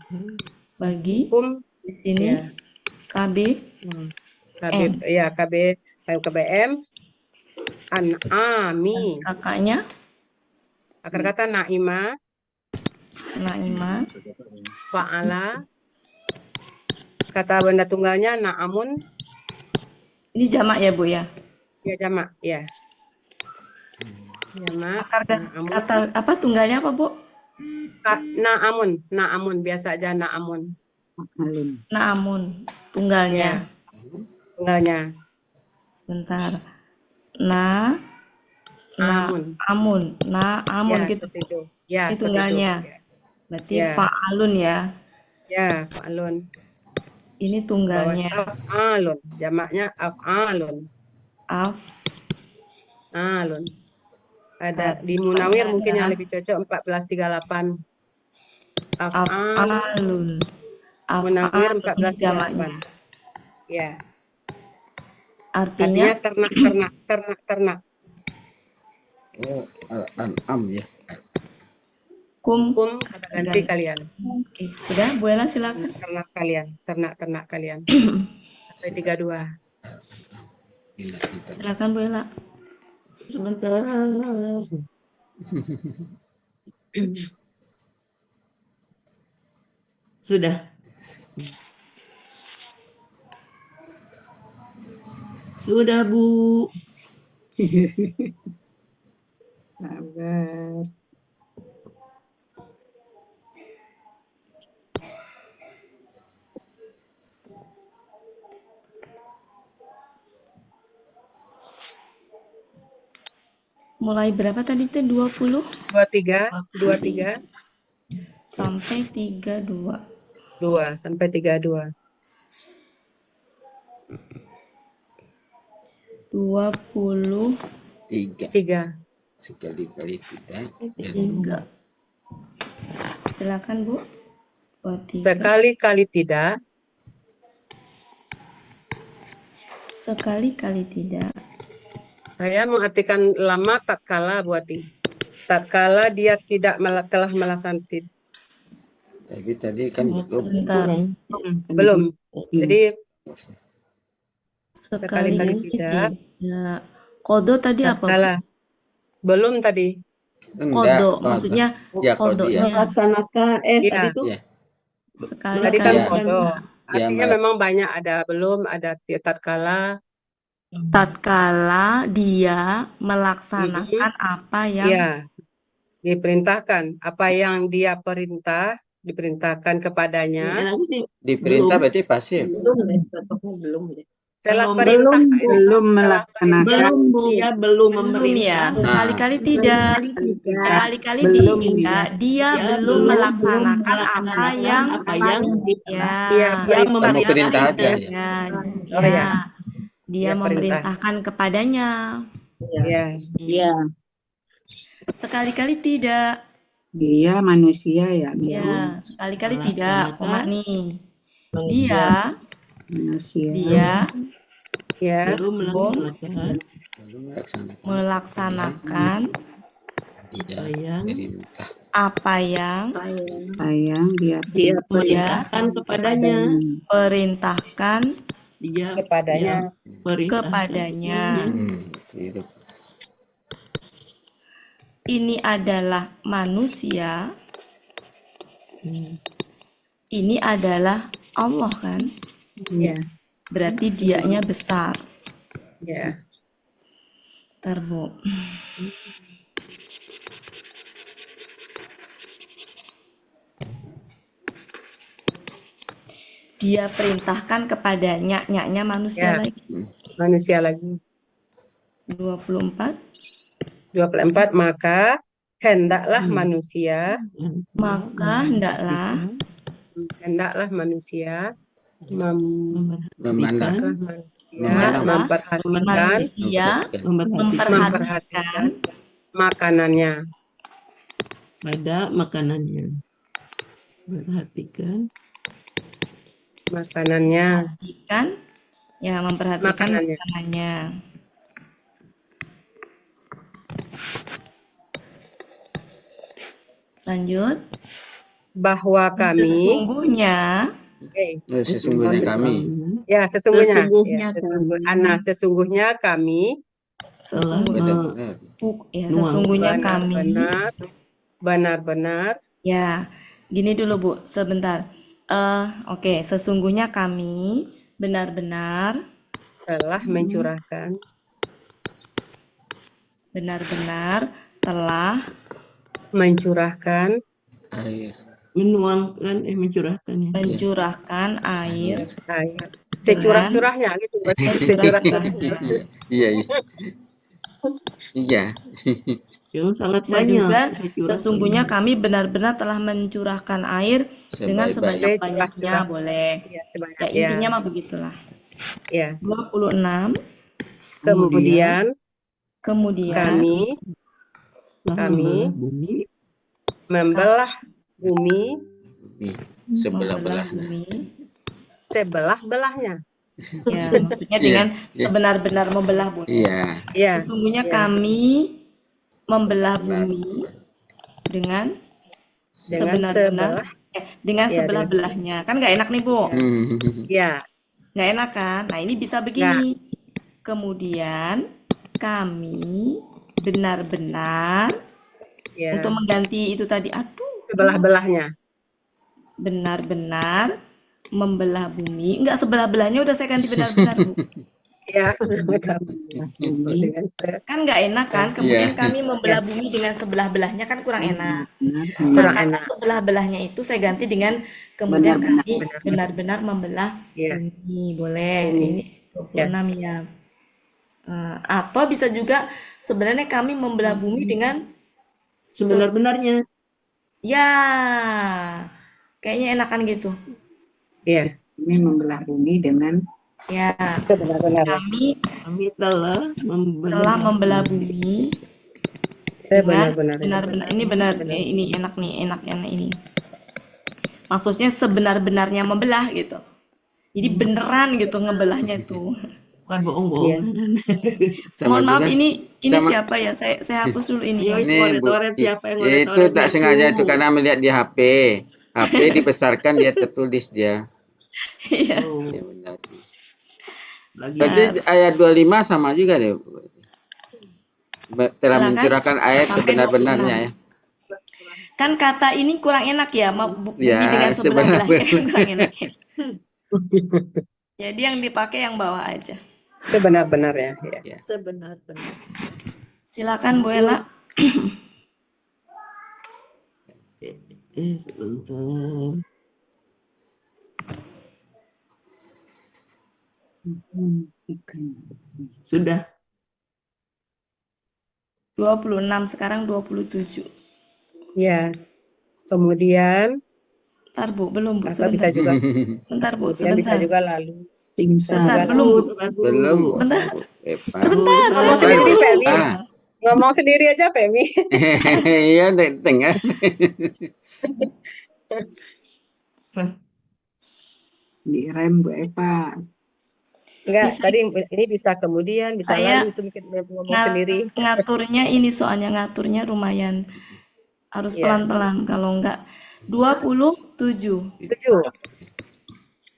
Bagi. Di sini ya. KB. KB, ya KBM. An'ami. Kakaknya? Akar kata naima. Naima. Fa'ala. Kata benda tunggalnya na'amun. Ini jamak ya, Bu ya? Ya, jamak, ya. Jamak. Akar kata apa tunggalnya apa, Bu? Na'amun biasa aja na'amun. Na'amun tunggalnya. Ya. Tunggalnya. Sebentar. Na'amun Ya, gitu. itu. Ya, ini tunggalnya. Berarti fa'alun ya. Ya, fa'alun. Ini tunggalnya. Af'alun, jamaknya af'alun. Af'alun. Ada di Munawir mungkin yang lebih cocok 1438. Af'alun. Munawir Af'al 1438. jamaknya. Ya, Artinya artinya ternak. Oh, Al-An'am ya. kum. Kum kata ganti kalian. Oke, sudah Bu Ella silakan. Ternak kalian. Sampai 32. Silakan Bu Ella. Sebentar. Sudah. Sudah, Bu. Sabar. Mulai berapa tadi teh? 20 23 sampai 32. 2 sampai 32. 23. Sekali kali tidak. 3. Silakan Bu. 23. Sekali-kali tidak. Sekali-kali tidak. Saya mengartikan lama tatkala buati. Tatkala dia telah melaksanakan. Tapi tadi kan Bentar. Belum. Jadi Sekali-kali tidak. Kodo tadi apa? Tatkala. Belum tadi. Kodo, maksudnya Ya, kodonya. Melaksanakan Iya. tadi tuh Ya. Tadi kan Sekali-kali. kodo. Ya, Artinya memang banyak, ada belum, ada tatkala. Tatkala dia melaksanakan apa yang Iya. Diperintahkan. Apa yang dia diperintahkan kepadanya. Enaknya sih Diperintah berarti pasif. belum deh. Telah Kalau perintah. Belum melaksanakan. Dia belum belum ya, memerintah. sekali-kali tidak. Sekali-kali Belum tidak. Dia belum melaksanakan apa yang ya, Dia Mau perintah aja ya. ya, Oh, ya. dia Dia memerintahkan kepadanya. Iya. Iya. Sekali-kali tidak. Dia manusia ya. Ya, sekali-kali tidak. Koma nih. Manusia. Dia Ya. Belum melaksanakan melaksanakan apa yang dia perintahkan kepadanya. perintahkan Dia Kepadanya. kepadanya. Gitu. Ini adalah manusia. Ini adalah Allah kan? Iya. Berarti dianya besar. Ya. Ntar, Bu. Dia perintahkan kepadanya, nyaknya manusia Ya. lagi. Manusia lagi. 24. 24. Maka hendaklah manusia. Maka hendaklah manusia Memandang. memperhatikan makanannya. Pada makanannya. Perhatikan. Makanannya. memperhatikan makanannya. Lanjut. Bahwa kami Sesungguhnya Sesungguhnya kami. ya sesungguhnya kami sesungguhnya kami benar-benar ya gini dulu Bu sebentar. Oke, sesungguhnya kami benar-benar telah mencurahkan Air. mencurahkan air securah-curahnya gitu. Iya. Yang sangat Bisa juga banyak. sesungguhnya kami benar-benar telah mencurahkan air dengan sebanyak-banyaknya boleh. Ya intinya mah begitulah. Ya. 26. Kemudian kami bumi membelah bumi Sebelah-belahnya. bumi. Sebelah-belahnya. Ya, maksudnya dengan Iya. sebenar-benar membelah bumi. Iya. Iya. Sesungguhnya Iya. kami membelah Belah. bumi dengan Dengan sebenar-benar dengan Iya, dengan sebelah-belahnya. Kan nggak enak nih, Bu. Iya. Nggak enak kan? Nah, ini bisa begini. Kemudian kami benar-benar Iya. untuk mengganti itu tadi. Aduh, Sebelah-belahnya. benar-benar membelah bumi. Enggak, sebelah-belahnya udah saya ganti benar-benar, Bu. Iya. Kan nggak enak kan? Kemudian Iya. kami membelah bumi dengan sebelah-belahnya kan kurang enak. Kurang Karena enak. sebelah-belahnya itu saya ganti dengan kemudian Benar-benar. kami benar-benar membelah Iya. bumi. Boleh. Bumi. Ini 26 ya. Atau bisa juga sebenarnya kami membelah bumi dengan Sebenar-benarnya. ya, kayaknya enakan gitu. Iya. Ini membelah bumi dengan Ya, Sebenar-benar. kami Kami telah telah membelah bumi dengan Sebenar-benar. benar-benar. Ini benar, ini enak nih, enak ini. Maksudnya sebenar-benarnya membelah gitu. Jadi beneran gitu ngebelahnya itu. Bukan bohong-bohongan. Mohon maaf, juga. ini Sama- siapa ya? Saya hapus dulu ini. Iya, Ini Bu, ngoret-ngoret siapa yang ngoret-ngoret itu tak sengaja itu karena melihat di HP. HP dibesarkan dia tertulis dia. Iya. Oh, Ya, benar. lagi Berarti ayat 25 sama juga deh. Telah Silakan. mencurahkan air Sampai sebenar-benarnya ya. Kan kata ini kurang enak ya, bumi Ya, dengan sebelah-belahnya sebenar-benar. kurang enak ya. Jadi yang dipakai yang bawah aja. Sebenar-benarnya. Ya. Sebenar-benar. Silakan Bu Ella. sebentar. Sudah. 26, sekarang 27. Ya. Kemudian Bentar Bu, belum Bu, atau bisa sebentar. juga Sebentar Bu, kemudian bisa sebentar. juga lalu. Sebentar, Timsah. belum Bu. Belum. Bentar. Epa. Sebentar, Ngomong saya sendiri, Femi. Ah. Ngomong sendiri aja, Femi. Iya, di tengah. Direm Bu Eva. Enggak, Bisa. tadi ini bisa kemudian, bisa Saya lalu itu mungkin ngomong sendiri. Ngaturnya ini soalnya ngaturnya lumayan harus Iya. pelan-pelan, kalau enggak 27. 7.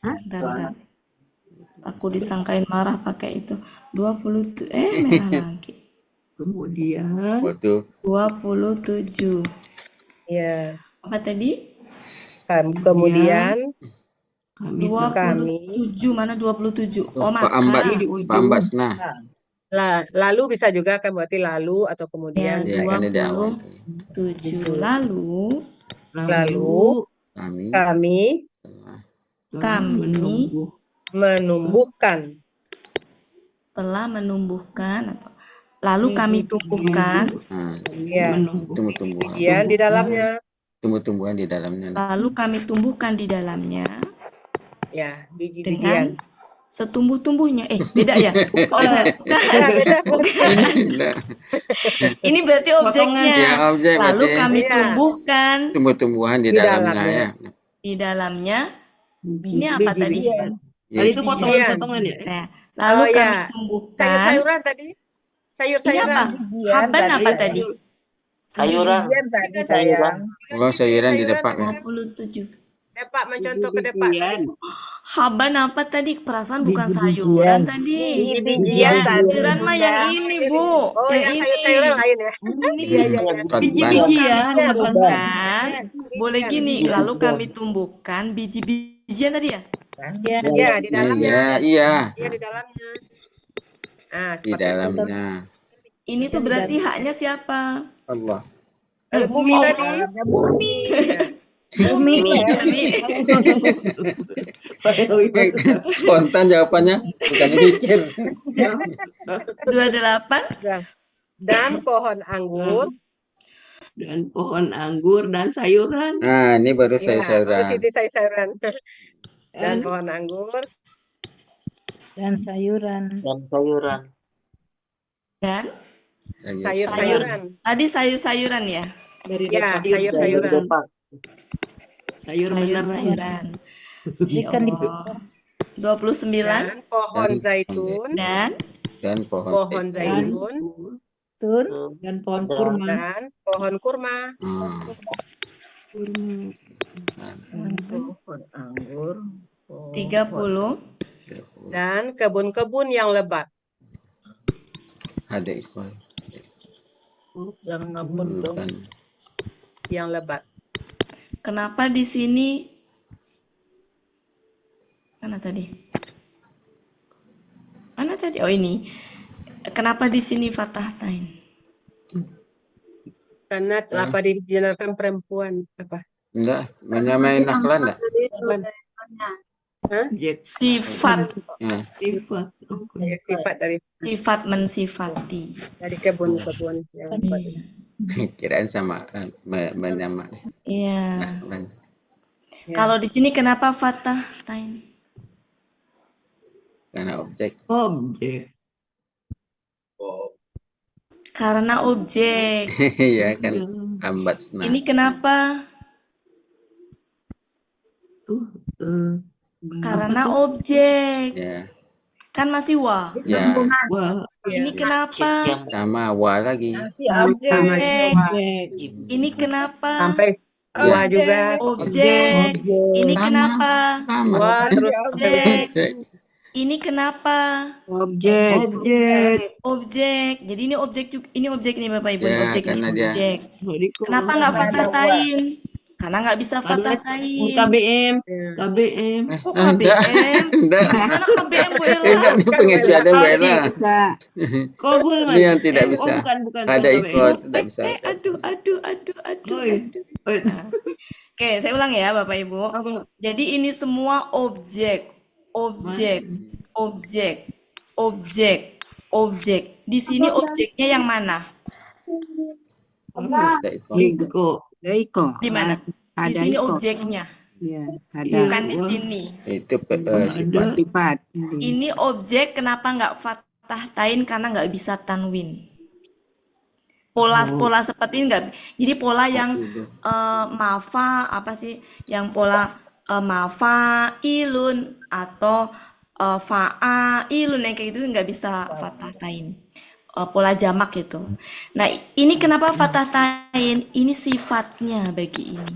Bentar. Aku disangkain marah pakai itu. 20 merah lagi. Kemudian Waktu 27. Iya. Apa tadi? Kemudian kami 27, mana 27? Oh, Pak Ambat, maka Pak Ambat Senah. lalu bisa juga kan berarti lalu atau ya, kemudian. Ya, kan di awal. 27. Lalu Kami menumbuhkan. telah menumbuhkan atau lalu kami tumbuhkan. Ya. Tumbuh-tumbuhan. Bijian di dalamnya. Tumbuh-tumbuhan di dalamnya. Lalu kami tumbuhkan di dalamnya Ya, dengan biji-bijian. setumbuh-tumbuhnya. Beda ya? Oh, Beda. Nah, Ini berarti objeknya. ya, objek Lalu berarti kami Iya. tumbuhkan tumbuh-tumbuhan di Di dalamnya dalamnya. ya. di dalamnya. Ini apa tadi? Biji-bijian. Tadi itu Bijian. potongan-potongan ya? Nah, lalu Oh, kami ya. tumbuhkan. Sayur-sayuran tadi. Ini Sayur-sayuran. apa? Haban apa tadi? Sayuran. Bijian tadi Sayuran. sayang. Oh, sayuran di Sayuran depan ya. 27. Depak mencontoh ke depan. Haban apa tadi? Perasaan bukan sayuran tadi. Biji-bijian tadi. Sayuran mah yang ini, Bu. Oh, yang ini. sayur-sayuran lain ya. Biji-bijian. Tumbuhkan. Boleh gini, lalu kami tumbuhkan biji-bijian tadi ya? Iya, di dalamnya. Iya, Iya, di dalamnya. Nah, di seperti itu. dalamnya. Ini tuh berarti haknya siapa? Allah. Bumi tadi. Bumi. Iya. Bumi. Spontan jawabannya, bukan mikir. 28. Dan pohon anggur. Dan pohon anggur dan sayuran. Nah, ini baru Iya, bagus sayur-sayuran. itu sayur-sayuran. Dan pohon anggur. Dan sayuran. Dan sayuran. Dan Sayur-sayuran. tadi sayur-sayuran ya? Ya, sayur-sayuran. Sayur beneran. sayur-sayuran. Masya Ikan di Allah. 29 Dan pohon zaitun. Dan pohon Pohon zaitun. zaitun. tun Dan pohon kurma. Dan pohon kurma. pohon anggur 30 Dan kebun-kebun yang lebat. Ada ikhwan. yang ngabun dong. Bukan. Yang lebat. Kenapa di sini mana tadi? Mana tadi? Oh ini. Kenapa di sini fathah tain? Karena apa dijelaskan perempuan apa? Enggak, menyamai naklah enggak? Hah? Sifat, Ya. Sifat. Ya, sifat sifat mensifati. dari kebun-kebun yang lebat. Kiraan sama menyamai. Iya. Naklan. Ya. Kalau di sini kenapa fathah tain? Karena objek. Objek. Karena objek. Ya kan hambat senang. Ini kenapa? Karena objek. Ya. Kan masih wa. Ya. Wah, Ini kenapa? Sama wa lagi. Objek. Ini kenapa? Sampai wa juga. Objek. Ini kenapa? Sama. Wa terus Objek. Ini kenapa? Objek. objek. Objek. Jadi ini objek juga. Ini objek nih Bapak Ibu. Ya, Objek karena ini dia- objek. Jadi Kenapa nggak fathah tain? Karena nggak bisa fathah Karena tain. KBM. Ya. KBM. Kok KBM? Enggak. Mana KBM Bu Ella? Enggak, ini pengecualian Bu Ella. Bisa. Kok bukan? Ini yang tidak bisa. Oh, bukan. Ada KBM. ikut, tidak bisa. Aduh. Oi. Oi. Oke, saya ulang ya Bapak Ibu. Apa? Jadi ini semua objek. Di sini objeknya yang mana? Ada ikut. Iko. Iko. Di mana? Di Ada sini iko. objeknya, Ya, ada bukan di sini. Itu Ada. sifat. Ini objek kenapa nggak fathah tain? Karena nggak bisa tanwin. Pola-pola seperti ini nggak. Jadi pola yang mafa apa sih? Yang pola mafa ilun atau fa'ilun yang kayak gitu nggak bisa fathah tain. Pola jamak gitu. Nah, ini kenapa fathah tain? Ini sifatnya bagi ini.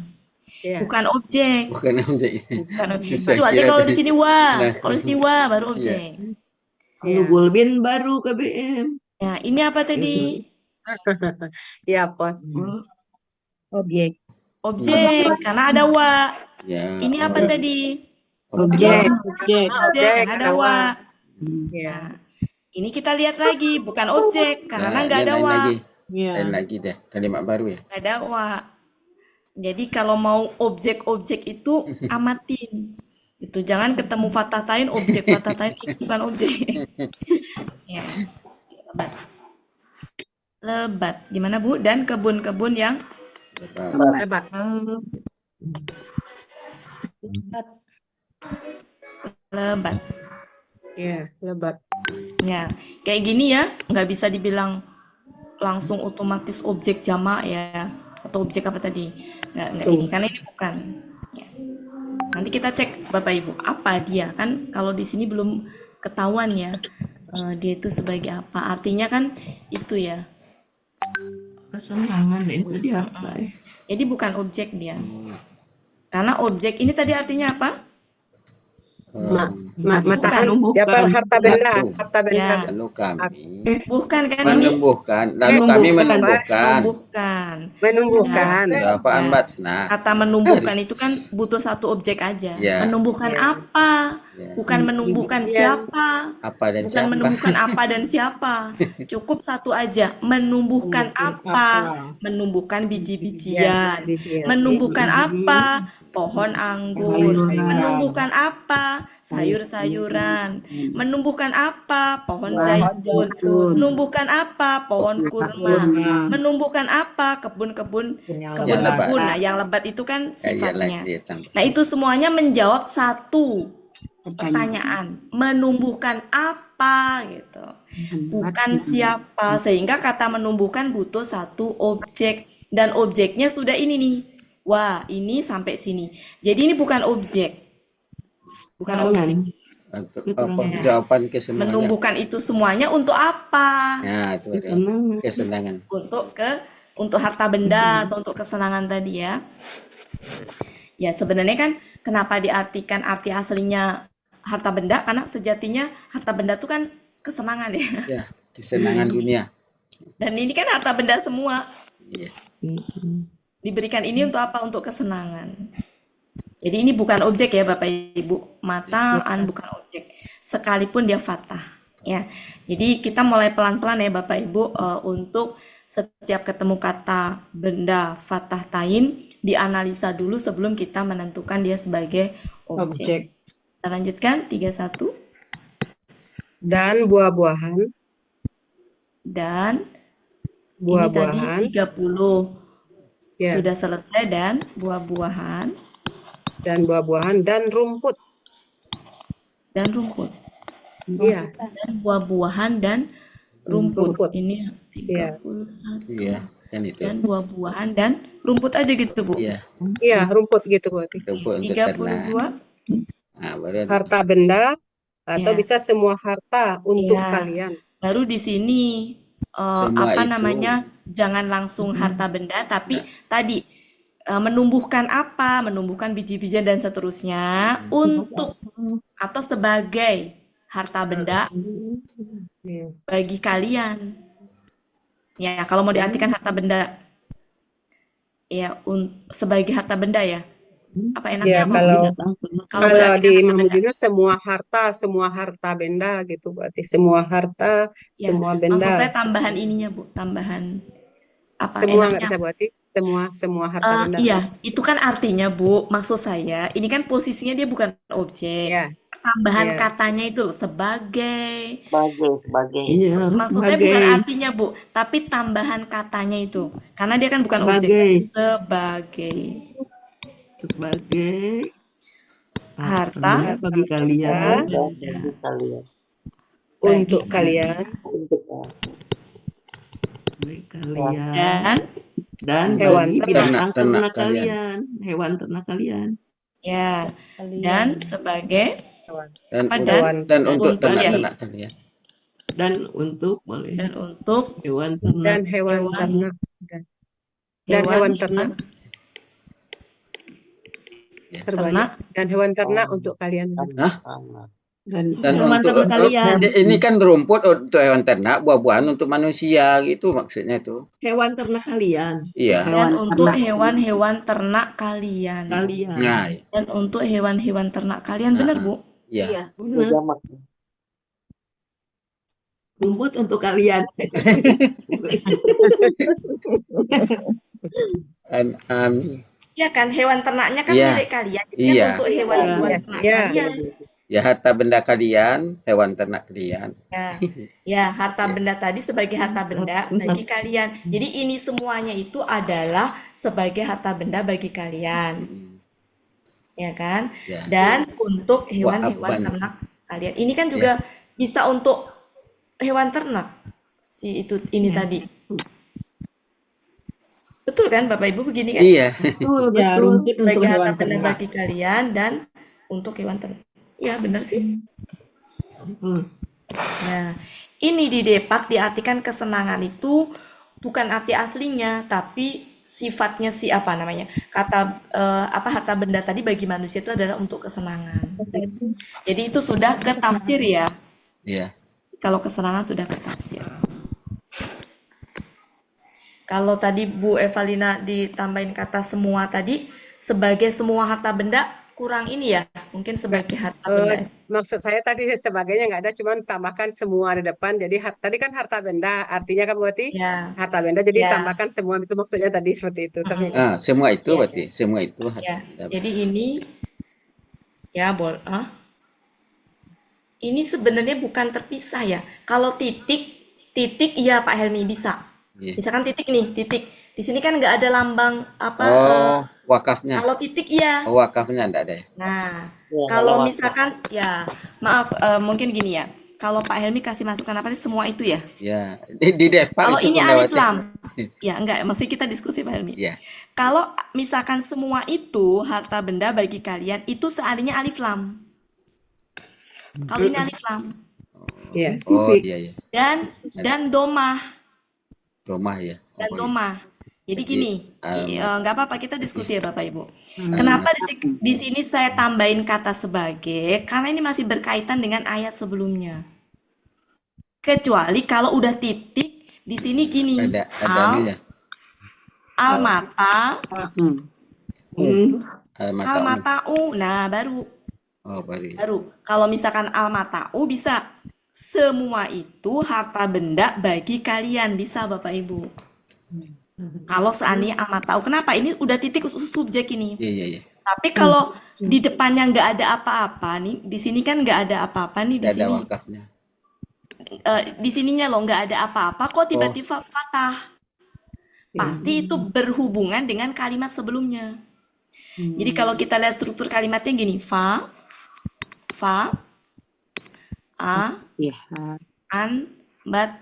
Ya. Bukan objek. Bukan objek. Bukan objek. Saya Kecuali kira kalau tadi. di sini wa. Nah, Kalau di sini wa baru iya. objek. Kalau Gulbin baru KBM. Ya, ini apa tadi? Ya, Pon. Objek. Objek, karena ada wa. Ya. Ini apa tadi? Objek. Objek, karena ada wa. Ya. Ini kita lihat lagi, bukan objek, karena nggak ada lain wa. lagi. Ya. Lain lagi deh. Kalimat baru ya. Nggak ada wa. Jadi kalau mau objek-objek itu amatin. Itu jangan ketemu fathah tain, objek fathah tain itu bukan objek. Ya. Lebat. Lebat. Gimana Bu? Dan kebun-kebun yang Lebat. lebat. Ya, lebat. Ya, kayak gini ya, nggak bisa dibilang langsung otomatis objek jamak ya, atau objek apa tadi? Nggak ini, karena ini bukan. Ya. Nanti kita cek Bapak Ibu, apa dia kan? Kalau di sini belum ketahuan ya, dia itu sebagai apa? Artinya kan itu ya. Kesenangan itu dia apa ya? Jadi bukan objek dia. Karena objek ini tadi artinya apa? Matakan Menumbuhkan. apa harta benda, harta benda. Ya. Lalu kami Bukan kan ini? menumbuhkan. Lalu kami menumbuhkan. Menumbuhkan. Menumbuhkan. Ya, Pak Ya. Ambat nah. Kata menumbuhkan itu kan butuh satu objek aja. Ya. Menumbuhkan Ya. apa? Ya. Bukan menumbuhkan Bijian. siapa. Apa dan Bukan siapa? menumbuhkan apa dan siapa. Cukup satu aja. Menumbuhkan apa? Menumbuhkan biji-bijian. Menumbuhkan apa? Pohon anggur. Sayuran. Menumbuhkan apa? Sayur-sayuran. Menumbuhkan apa? Pohon zaitun. Menumbuhkan apa? Pohon kurma. Menumbuhkan apa? Kebun-kebun. Kebun-kebun. Nah, yang lebat itu kan Ya, ya, sifatnya. lagi, tambah. Nah, itu semuanya menjawab satu pertanyaan. Menumbuhkan apa gitu. Bukan siapa. Sehingga kata menumbuhkan butuh satu objek. Dan objeknya sudah ini nih. Wah, ini sampai sini. Jadi ini bukan objek. Bukan objek. Apa Keterangan. jawaban kesenangan? Menumbuhkan itu semuanya untuk apa? Nah, itu berarti. Kesenangan. Kesenangan. Untuk harta benda atau untuk kesenangan tadi ya. Ya, sebenarnya kan kenapa diartikan arti aslinya harta benda? Karena sejatinya harta benda itu kan kesenangan ya. Ya, kesenangan dunia. Dan ini kan harta benda semua. Iya. Diberikan ini untuk apa? Untuk kesenangan. Jadi ini bukan objek ya Bapak Ibu. Mataan bukan objek. Sekalipun dia fathah. Ya. Jadi kita mulai pelan-pelan ya Bapak Ibu untuk setiap ketemu kata benda fathah tain dianalisa dulu sebelum kita menentukan dia sebagai objek. Kita lanjutkan 31. Dan buah-buahan. Dan Buah-buahan. ini tadi 30 Ya. sudah selesai dan buah-buahan Dan buah-buahan dan rumput. dan rumput. Iya. Dan buah-buahan dan rumput. Rumput. Ini Iya. 31. Iya, kan itu. Dan buah-buahan dan rumput aja gitu, Bu. Iya, Iya, rumput gitu berarti. rumput untuk ternak. 32. Nah, baru Harta benda atau Ya. bisa semua harta untuk Iya. kalian. Baru di sini Semua apa itu. namanya? Jangan langsung harta benda, tapi tadi menumbuhkan apa? Menumbuhkan biji-bijian dan seterusnya untuk atau sebagai harta benda Iya. bagi kalian. Ya, kalau mau diartikan harta benda ya sebagai harta benda ya. Apa enaknya Ya, apa? kalau Kalau di berarti kan Mahmud Yunus semua harta benda gitu berarti semua harta, ya, semua maksud saya benda. tambahan ininya Bu, tambahan apa Semua nggak enaknya? bisa berarti semua harta benda. Iya, itu kan artinya Bu, maksud saya ini kan posisinya dia bukan objek. Ya, Tambahan ya. katanya itu loh, sebagai. Sebagai. Iya, harus Maksud saya bukan sebagai. artinya Bu, tapi tambahan katanya itu. Karena dia kan bukan objek, Sebagai. tapi sebagai Sebagai harta benda bagi kalian. Bagi kalian. Untuk kalian Bagi kalian. dan Dan hewan bagi binatang ternak ternak kalian. Hewan ternak kalian. ya dan sebagai Dan apa, untuk, dan dan untuk untuk ternak-ternak kalian. Dan untuk boleh dan untuk hewan dan ternak. hewan Hewan. ternak dan hewan ternak ternak dan hewan ternak untuk kalian. Dan Hewan untuk ternak kalian. ini kan rumput untuk hewan ternak, buah-buahan untuk manusia gitu maksudnya itu. Hewan ternak kalian. Iya. dan untuk hewan-hewan ternak kalian Kalian. Nah, dan untuk hewan-hewan ternak kalian, benar Bu? iya. Benar. Rumput untuk kalian. Ya kan, hewan ternaknya kan Iya. milik kalian. Jadi Iya. kan untuk hewan-hewan Iya. ternak Iya. kalian. Ya harta benda kalian, hewan ternak kalian. Ya, harta benda tadi sebagai harta benda bagi kalian. Jadi ini semuanya itu adalah sebagai harta benda bagi kalian. Ya kan? Ya. Dan untuk hewan-hewan Wa'aban. ternak kalian. Ini kan juga bisa untuk hewan ternak. Ini tadi. Betul kan Bapak Ibu begini kan? Iya. Betul, Ya, betul. rumput untuk Sebagai hewan harta benda ternak. bagi kalian dan untuk hewan ternak. Ya, benar sih. Nah, ini di Depak diartikan kesenangan itu bukan arti aslinya, tapi sifatnya apa namanya? Kata harta benda tadi bagi manusia itu adalah untuk kesenangan. Jadi itu sudah ke tafsir ya. Iya. Kalau kesenangan sudah ke tafsir. Kalau tadi Bu Evalina ditambahin kata semua tadi, sebagai semua harta benda kurang ini ya, mungkin sebagai harta benda. Maksud saya tadi sebagainya nggak ada, cuman tambahkan semua di depan. Jadi tadi kan harta benda, artinya kan berarti Ya, harta benda. Jadi Ya. tambahkan semua itu maksudnya tadi seperti itu. Tapi Semua itu Iya. berarti, semua itu harta ya. benda. Jadi ini ya ini sebenarnya bukan terpisah ya. Kalau titik iya Pak Helmi bisa. Iya. Misalkan titik nih, titik. Di sini kan nggak ada lambang apa. Oh, wakafnya. Kalau titik iya. Oh, wakafnya enggak ada ya. Nah, Ya, kalau kalau misalkan ya maaf mungkin gini ya. kalau Pak Helmi kasih masukan apa sih semua itu ya? Ya, di Depak Kalau itu ini pun alif lewatnya. lam, ya enggak, maksudnya kita diskusi Pak Helmi. Ya. Kalau misalkan semua itu harta benda bagi kalian itu seandainya alif lam. Kalau ini alif lam Iya. Oh, iya ya. dan domah Rumah ya. dan Oh, iya. domah. Jadi Jadi, gini, alamat. nggak apa-apa kita diskusi ya Bapak Ibu. Kenapa di sini saya tambahin kata sebagai? Karena ini masih berkaitan dengan ayat sebelumnya. Kecuali kalau udah titik di sini gini, Ada ininya. al-mata, Alamat. al-mata'u. Nah, baru. Oh, baru. Kalau misalkan al-mata'u bisa semua itu harta benda bagi kalian, bisa Bapak Ibu. Kalau seandainya al-mata'u, kenapa? Ini udah titik subjek ini. Iya. Tapi kalau di depannya nggak ada apa-apa nih, di sini kan nggak ada apa-apa nih di Tidak ada sini. wakafnya. Di sininya loh nggak ada apa-apa, kok tiba-tiba fatah? Pasti itu berhubungan dengan kalimat sebelumnya. Jadi kalau kita lihat struktur kalimatnya gini, fa, a, Ya. an, bat,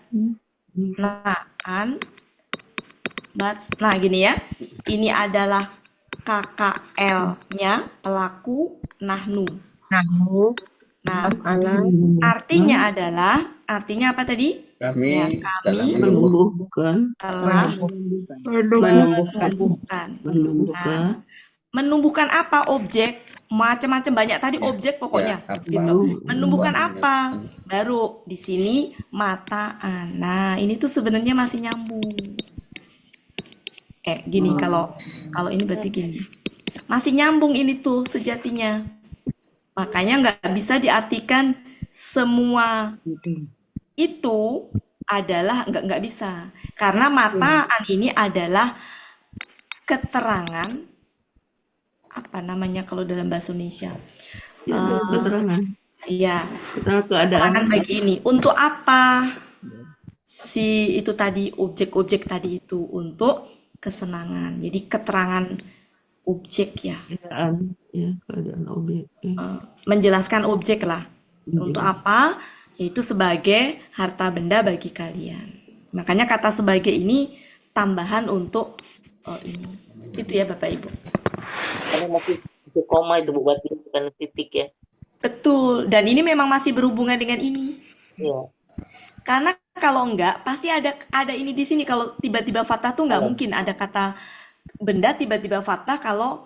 bat. Nah gini ya, ini adalah KKL-nya pelaku nahnu. Nah, artinya apa tadi? Kami Ya, telah kami menumbuhkan telah menumbuhkan. Nah, menumbuhkan apa? Objek, macam-macam banyak tadi objek pokoknya, Ya, apa? gitu. Menumbuhkan apa? Baru di sini mataan. Nah, ini tuh sebenarnya masih nyambung. Gini kalau ini berarti gini. Masih nyambung ini tuh sejatinya. Makanya nggak bisa diartikan semua itu adalah nggak bisa. Karena mataan ini adalah keterangan apa namanya kalau dalam bahasa Indonesia? keterangan. Iya, Keterangan keterangan keadaan. bagi ini. Untuk apa? Si itu tadi objek-objek tadi itu untuk kesenangan. Jadi keterangan objek ya. Keadaan objek. Menjelaskan objek lah. Untuk apa? Yaitu sebagai harta benda bagi kalian. Makanya kata sebagai ini tambahan untuk ini. Itu ya Bapak Ibu. Karena masih koma itu buat bukan titik ya. Betul. Dan ini memang masih berhubungan dengan ini. Iya. Karena kalau enggak pasti ada ini di sini. Kalau tiba-tiba fathah tuh nggak mungkin ada kata benda tiba-tiba fathah kalau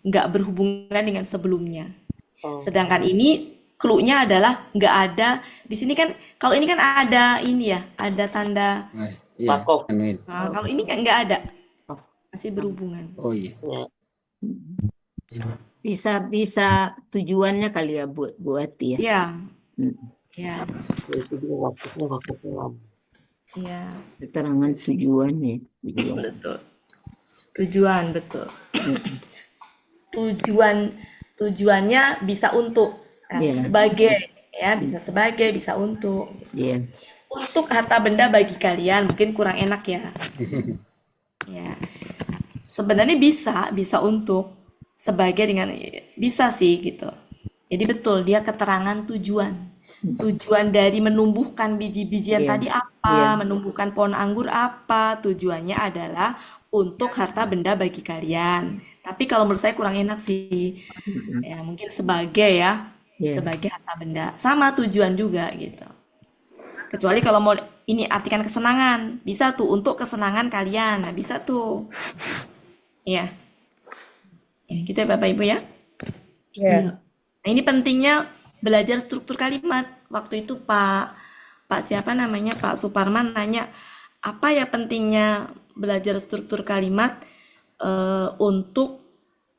nggak berhubungan dengan sebelumnya. Sedangkan ini clue-nya adalah nggak ada di sini kan. Kalau ini kan ada ini ya, ada tanda. Pakok. Nah, kalau ini kan nggak ada, masih berhubungan. Oh iya. Bisa tujuannya kali ya buat ya. Iya. Ya. Iya. Keterangan tujuannya. Betul. Tujuan betul. Tujuannya bisa untuk sebagai ya, bisa sebagai, bisa untuk. Iya. Untuk harta benda bagi kalian mungkin kurang enak ya. Ya. Sebenarnya bisa untuk sebagai dengan bisa sih gitu. Jadi betul dia keterangan tujuan. Tujuan dari menumbuhkan biji-bijian tadi apa, menumbuhkan pohon anggur apa, tujuannya adalah untuk harta benda bagi kalian. Tapi kalau menurut saya kurang enak sih. Ya, mungkin sebagai ya, sebagai harta benda. Sama tujuan juga gitu. Kecuali kalau mau ini artikan kesenangan, bisa tuh untuk kesenangan kalian. Nah, bisa tuh. Iya. Ya, gitu ya Bapak Ibu ya. Yes. Nah, ini pentingnya belajar struktur kalimat. Waktu itu Pak siapa namanya Pak Suparman nanya apa ya pentingnya belajar struktur kalimat untuk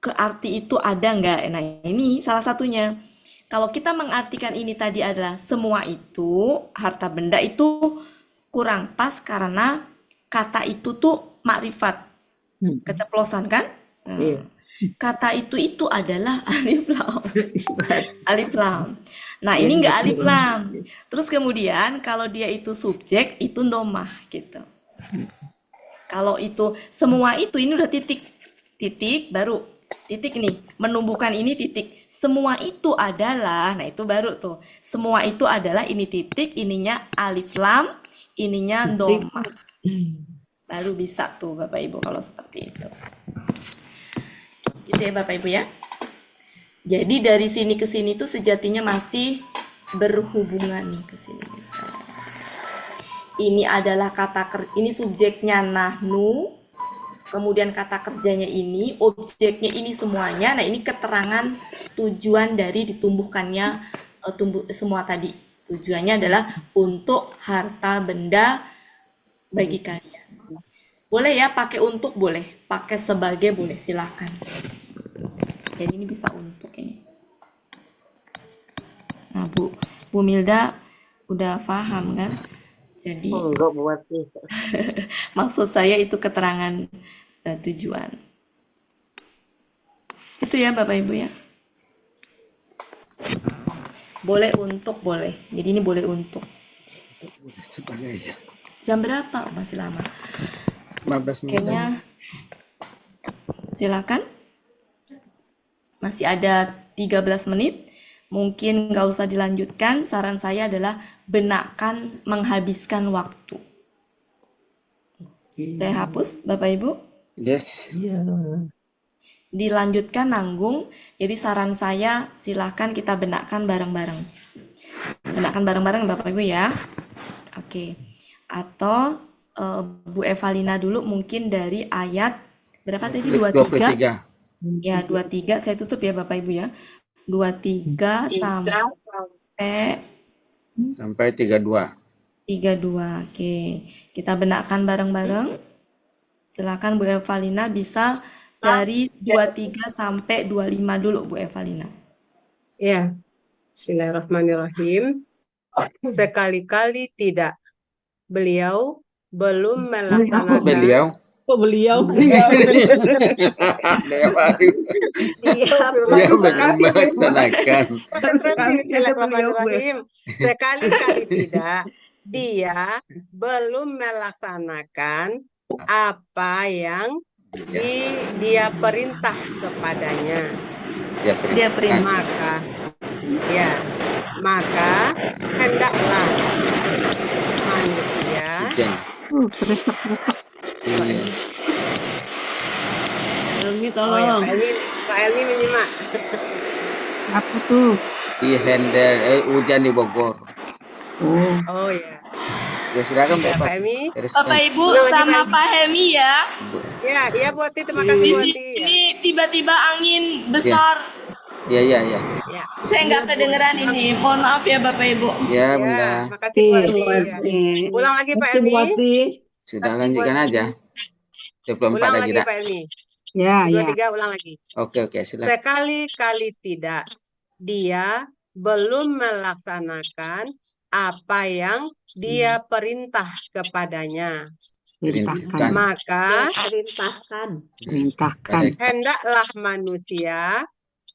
ke arti itu ada nggak? Nah ini salah satunya. Kalau kita mengartikan ini tadi adalah semua itu harta benda itu kurang pas karena kata itu tuh makrifat, keceplosan kan? Kata itu adalah alif lam. Alif lam. Nah, ini enggak alif lam. Terus kemudian kalau dia itu subjek, itu domah gitu. Kalau itu semua itu ini udah titik baru Titik nih, menumbuhkan ini titik. Semua itu adalah, nah itu baru tuh. Semua itu adalah ini titik, ininya alif lam, ininya doma. Baru bisa tuh Bapak Ibu kalau seperti itu. Gitu ya Bapak Ibu ya. Jadi dari sini ke sini tuh sejatinya masih berhubungan nih ke sini. Ini adalah ini subjeknya nahnu. Kemudian kata kerjanya ini, objeknya ini semuanya. Nah, ini keterangan tujuan dari ditumbuhkannya semua tadi. Tujuannya adalah untuk harta benda bagi kalian. Boleh ya pakai untuk, boleh. Pakai sebagai, boleh. Silakan. Jadi ini bisa untuk ini. Nah, Bu Milda udah paham kan? Jadi enggak buat nih. maksud saya itu keterangan tujuan. Itu ya Bapak Ibu ya. Boleh untuk, boleh. Jadi ini boleh untuk. Sebagai ya. Jam berapa? Oh, masih lama. 15 menit. Kayaknya silakan. Masih ada 13 menit. Mungkin nggak usah dilanjutkan. Saran saya adalah benakkan menghabiskan waktu. Saya hapus, Bapak Ibu. Yes. Dilanjutkan nanggung. Jadi saran saya silahkan kita benakkan bareng-bareng. Benakkan bareng-bareng Bapak Ibu ya. Oke. Atau Bu Evalina dulu mungkin dari ayat berapa tadi? 23. Ya, 23. Saya tutup ya Bapak Ibu ya. 23 sampai 32. 32. Oke. Kita benakkan bareng-bareng. Silakan Bu Evalina bisa dari 23 sampai 25 dulu Bu Evalina. Ya. Bismillahirrahmanirrahim. Sekali-kali tidak. Beliau belum melaksanakan. Beliau. Kok beliau? Beliau belum melaksanakan. Bismillahirrahmanirrahim. Sekali-kali tidak. Dia belum melaksanakan apa yang dia perintah kepadanya. Dia perintah. Maka hendaklah manusia Elmi tolong. Kak Elmi menyimak. Apa tuh? Di handle hujan di Bogor. Oh ya. Ya silakan Pak Elmi. Bapak Ibu sama Pak Helmi ya. Ya, Buati, terima kasih Buati. Ini tiba-tiba angin besar. Iya. Saya nggak kedengeran ini. Mohon maaf ya Bapak Ibu. Ya, Bunda. Makasih Buati. Ulang lagi Pak Elmi. Sudah lanjutkan aja. 24 Ulang lagi lagi Pak Elmi. Ya. 23 ulang lagi. Oke, silakan. Sekali-kali tidak. Dia belum melaksanakan apa yang dia perintah kepadanya. Perintahkan. Maka Perintahkan. hendaklah manusia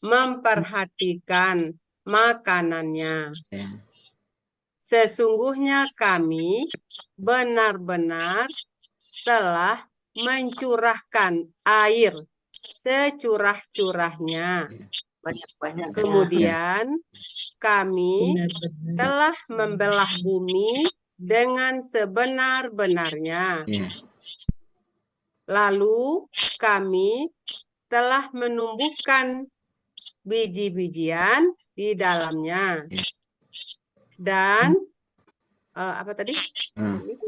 memperhatikan makanannya. Sesungguhnya kami benar-benar telah mencurahkan air securah-curahnya. Kemudian kami telah membelah bumi dengan sebenar-benarnya. Lalu kami telah menumbuhkan biji-bijian di dalamnya. Dan apa tadi?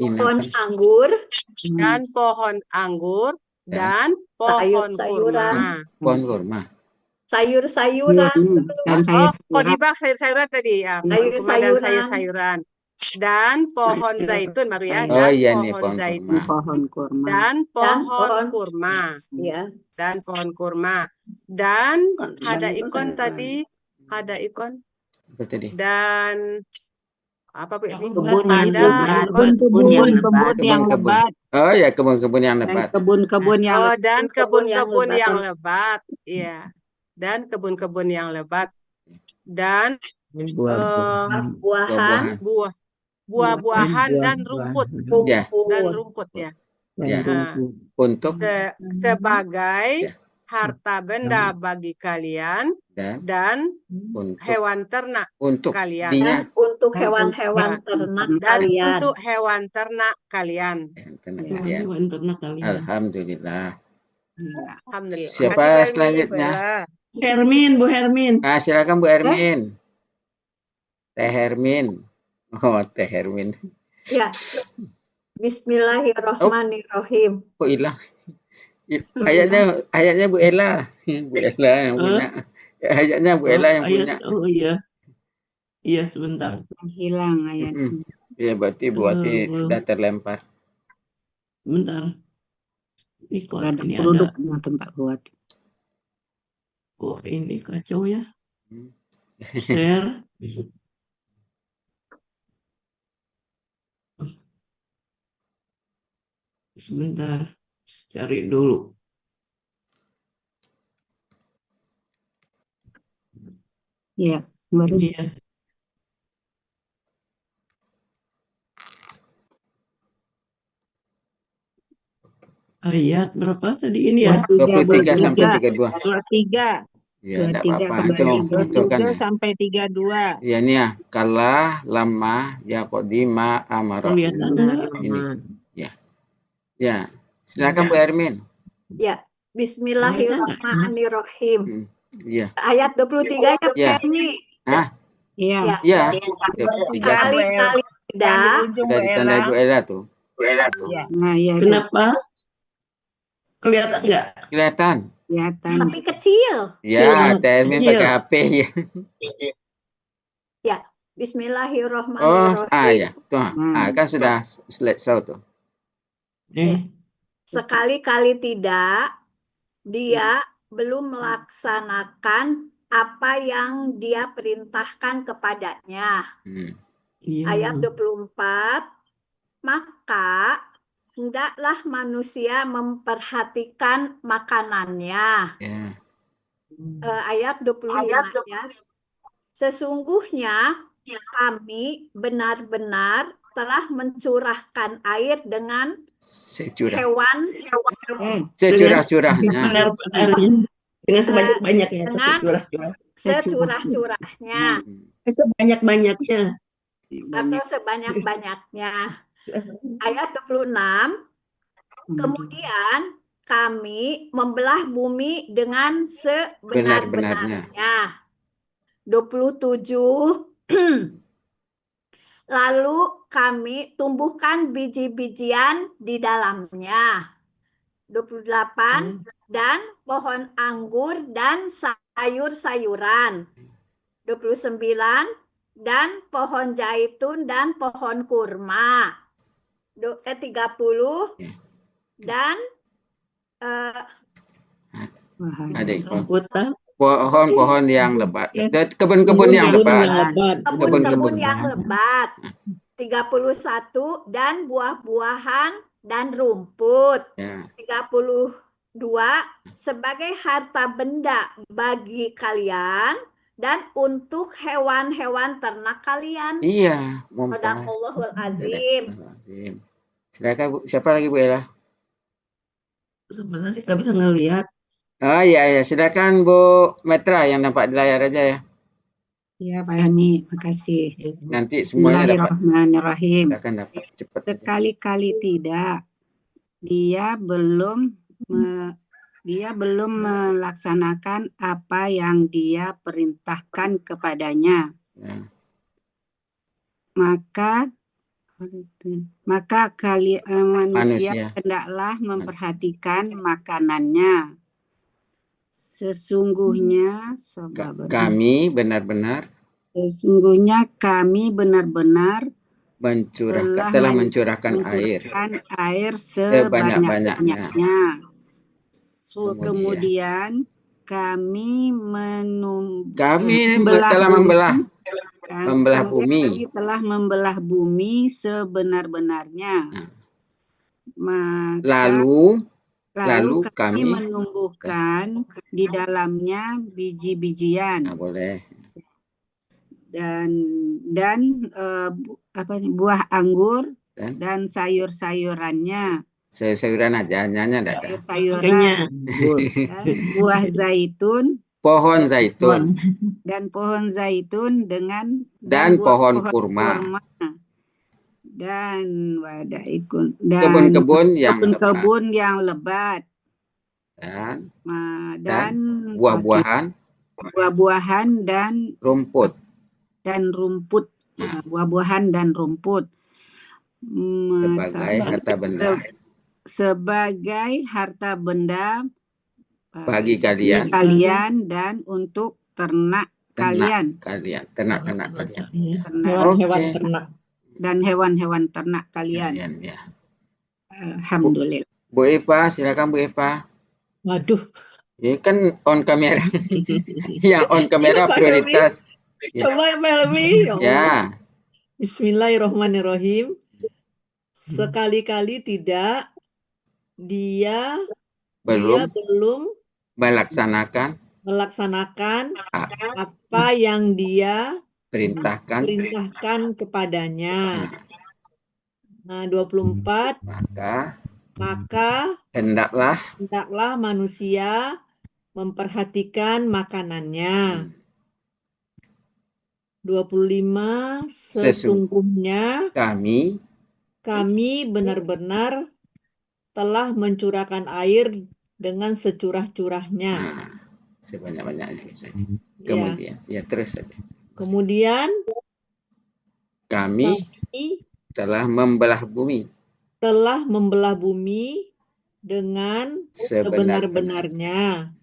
Pohon anggur Dan pohon anggur dan pohon kurma. Pohon kurma. sayur-sayuran Dan Kodibak sayur-sayuran tadi ya. Sayur-sayuran. Dan sayur-sayuran. Dan pohon zaitun baru ya. Oh Dan iya nih pohon pohon zaitun. kurma. pohon kurma. Dan pohon pohon kurma. ya. Dan pohon kurma. Dan ada ikon tadi. Ada ikon. Apa tadi? Dan apa Bu? Kebun yang Ada lebat. ikon. Kebun yang lebat. yang lebat. Oh ya, kebun-kebun yang Dan lebat. kebun-kebun yang Oh, lebat. dan kebun-kebun lebat. yang lebat. Iya. Dan kebun-kebun yang lebat. Dan Buah-buahan buah-buahan dan rumput. Ya. Dan rumput ya. Ya. Nah, Untuk sebagai harta benda bagi kalian dan untuk hewan ternak kalian. dinya Untuk hewan-hewan ternak Dan kalian. untuk hewan ternak kalian. Hewan ternak kalian. Alhamdulillah. Alhamdulillah. Siapa Makasih, Bu Elmi, selanjutnya? Bu Ella. Hermin, Bu Hermin. Nah, silakan Bu Hermin. Teh Hermin. Oh, Teh Hermin. Ya. Bismillahirrohmanirrohim. Kok hilang? Ayatnya Bu Ella. Bu Ella yang punya. Ayatnya Bu Ella yang punya. Oh iya. Iya, sebentar. Hilang ayatnya. Iya, berarti Bu Ati sudah terlempar. Bentar. Ada Ini produk ada. tempat buat. Oh, ini kacau ya. Share. Sebentar. Cari dulu. Iya, baru Ini ya. Ayat berapa tadi ini ya? 23 sampai 32. 23. Ya, enggak 23 apa-apa. sampai Itu betulkan 23 ya. sampai 32. Ya, ini ya. Kalah lama ya qadima amara. Kelihatan enggak? Ini. Ya. Ya. Silakan Bu Hermin. Ya. Bismillahirrohmanirrohim. Iya. Ayat 23 ya, Ya. Fermi. Ah, Iya. iya. Kali-kali tidak. Sudah ditandai Bu Ella tuh. Nah, iya. Kenapa? Kelihatan enggak? Kelihatan. Kelihatan. Tapi kecil. Ya, Teh Hermin pakai HP ya. Ya. Oh, Bismillahirrohmanirrohim. ya. Tuh. Kan sudah selesai tuh. Sekali-kali tidak, dia belum melaksanakan apa yang dia perintahkan kepadanya. Ayat 24, maka hendaklah manusia memperhatikan makanannya. Ayat 25-nya, sesungguhnya kami benar-benar telah mencurahkan air dengan hewan-hewan securah-curahnya. Benar-benarnya. Dengan sebanyak-banyaknya. Securah-curahnya. Sebanyak-banyaknya. Atau sebanyak-banyaknya. Ayat 26. Kemudian kami membelah bumi dengan sebenar-benarnya. 27. Lalu kami tumbuhkan biji-bijian di dalamnya. 28. Dan pohon anggur dan sayur-sayuran. 29. Dan pohon zaitun dan pohon kurma. 30. Dan pohon-pohon yang lebat. Kebun-kebun yang lebat. Kebun-kebun yang lebat. 31. Dan buah-buahan dan rumput. 32. Sebagai harta benda bagi kalian dan untuk hewan-hewan ternak kalian. Iya. Sadaqallahul azim. Silakan Bu. Siapa lagi Bu Ella? Sebenarnya nggak bisa ngelihat. Oh iya, silakan Bu Metra yang nampak di layar aja ya. Iya, Pak Helmi, makasih. Nanti semuanya dapat. Bismillahirrahmanirrahim. Akan dapat cepat. Sekali-kali tidak, dia belum melaksanakan apa yang dia perintahkan kepadanya. Maka manusia hendaklah memperhatikan makanannya. Sesungguhnya kami benar-benar telah mencurahkan air sebanyak-banyaknya. Kemudian kami telah membelah bumi sebenar-benarnya. Lalu kami menumbuhkan di dalamnya biji-bijian dan buah anggur dan sayur-sayurannya. Sayur-sayuran aja, nyanya enggak ada. sayur-sayuran dan buah zaitun Pohon zaitun dan pohon zaitun dan pohon kurma. Dan wadaikun dan Kebun-kebun yang lebat. kebun-kebun yang lebat Dan buah-buahan dan rumput. Buah-buahan dan rumput Sebagai harta benda. Sebagai harta benda Bagi kalian. Dan untuk ternak kalian. Ternak-ternak kalian. Hewan-hewan ternak. Dan hewan-hewan ternak kalian. Ya. Alhamdulillah. Bu Eva, silakan Bu Eva. Waduh. Ini kan on kamera. Yang on kamera prioritas. Coba Pak Helmi. Ya. Bismillahirrahmanirrahim. Sekali-kali tidak dia belum melaksanakan apa yang dia perintahkan kepadanya. Nah, 24 maka hendaklah manusia memperhatikan makanannya. 25 sesungguhnya kami benar-benar telah mencurahkan air dengan securah-curahnya. Sebanyak-banyaknya. Kemudian, terus saja. Kemudian kami telah membelah bumi dengan sebenar-benarnya.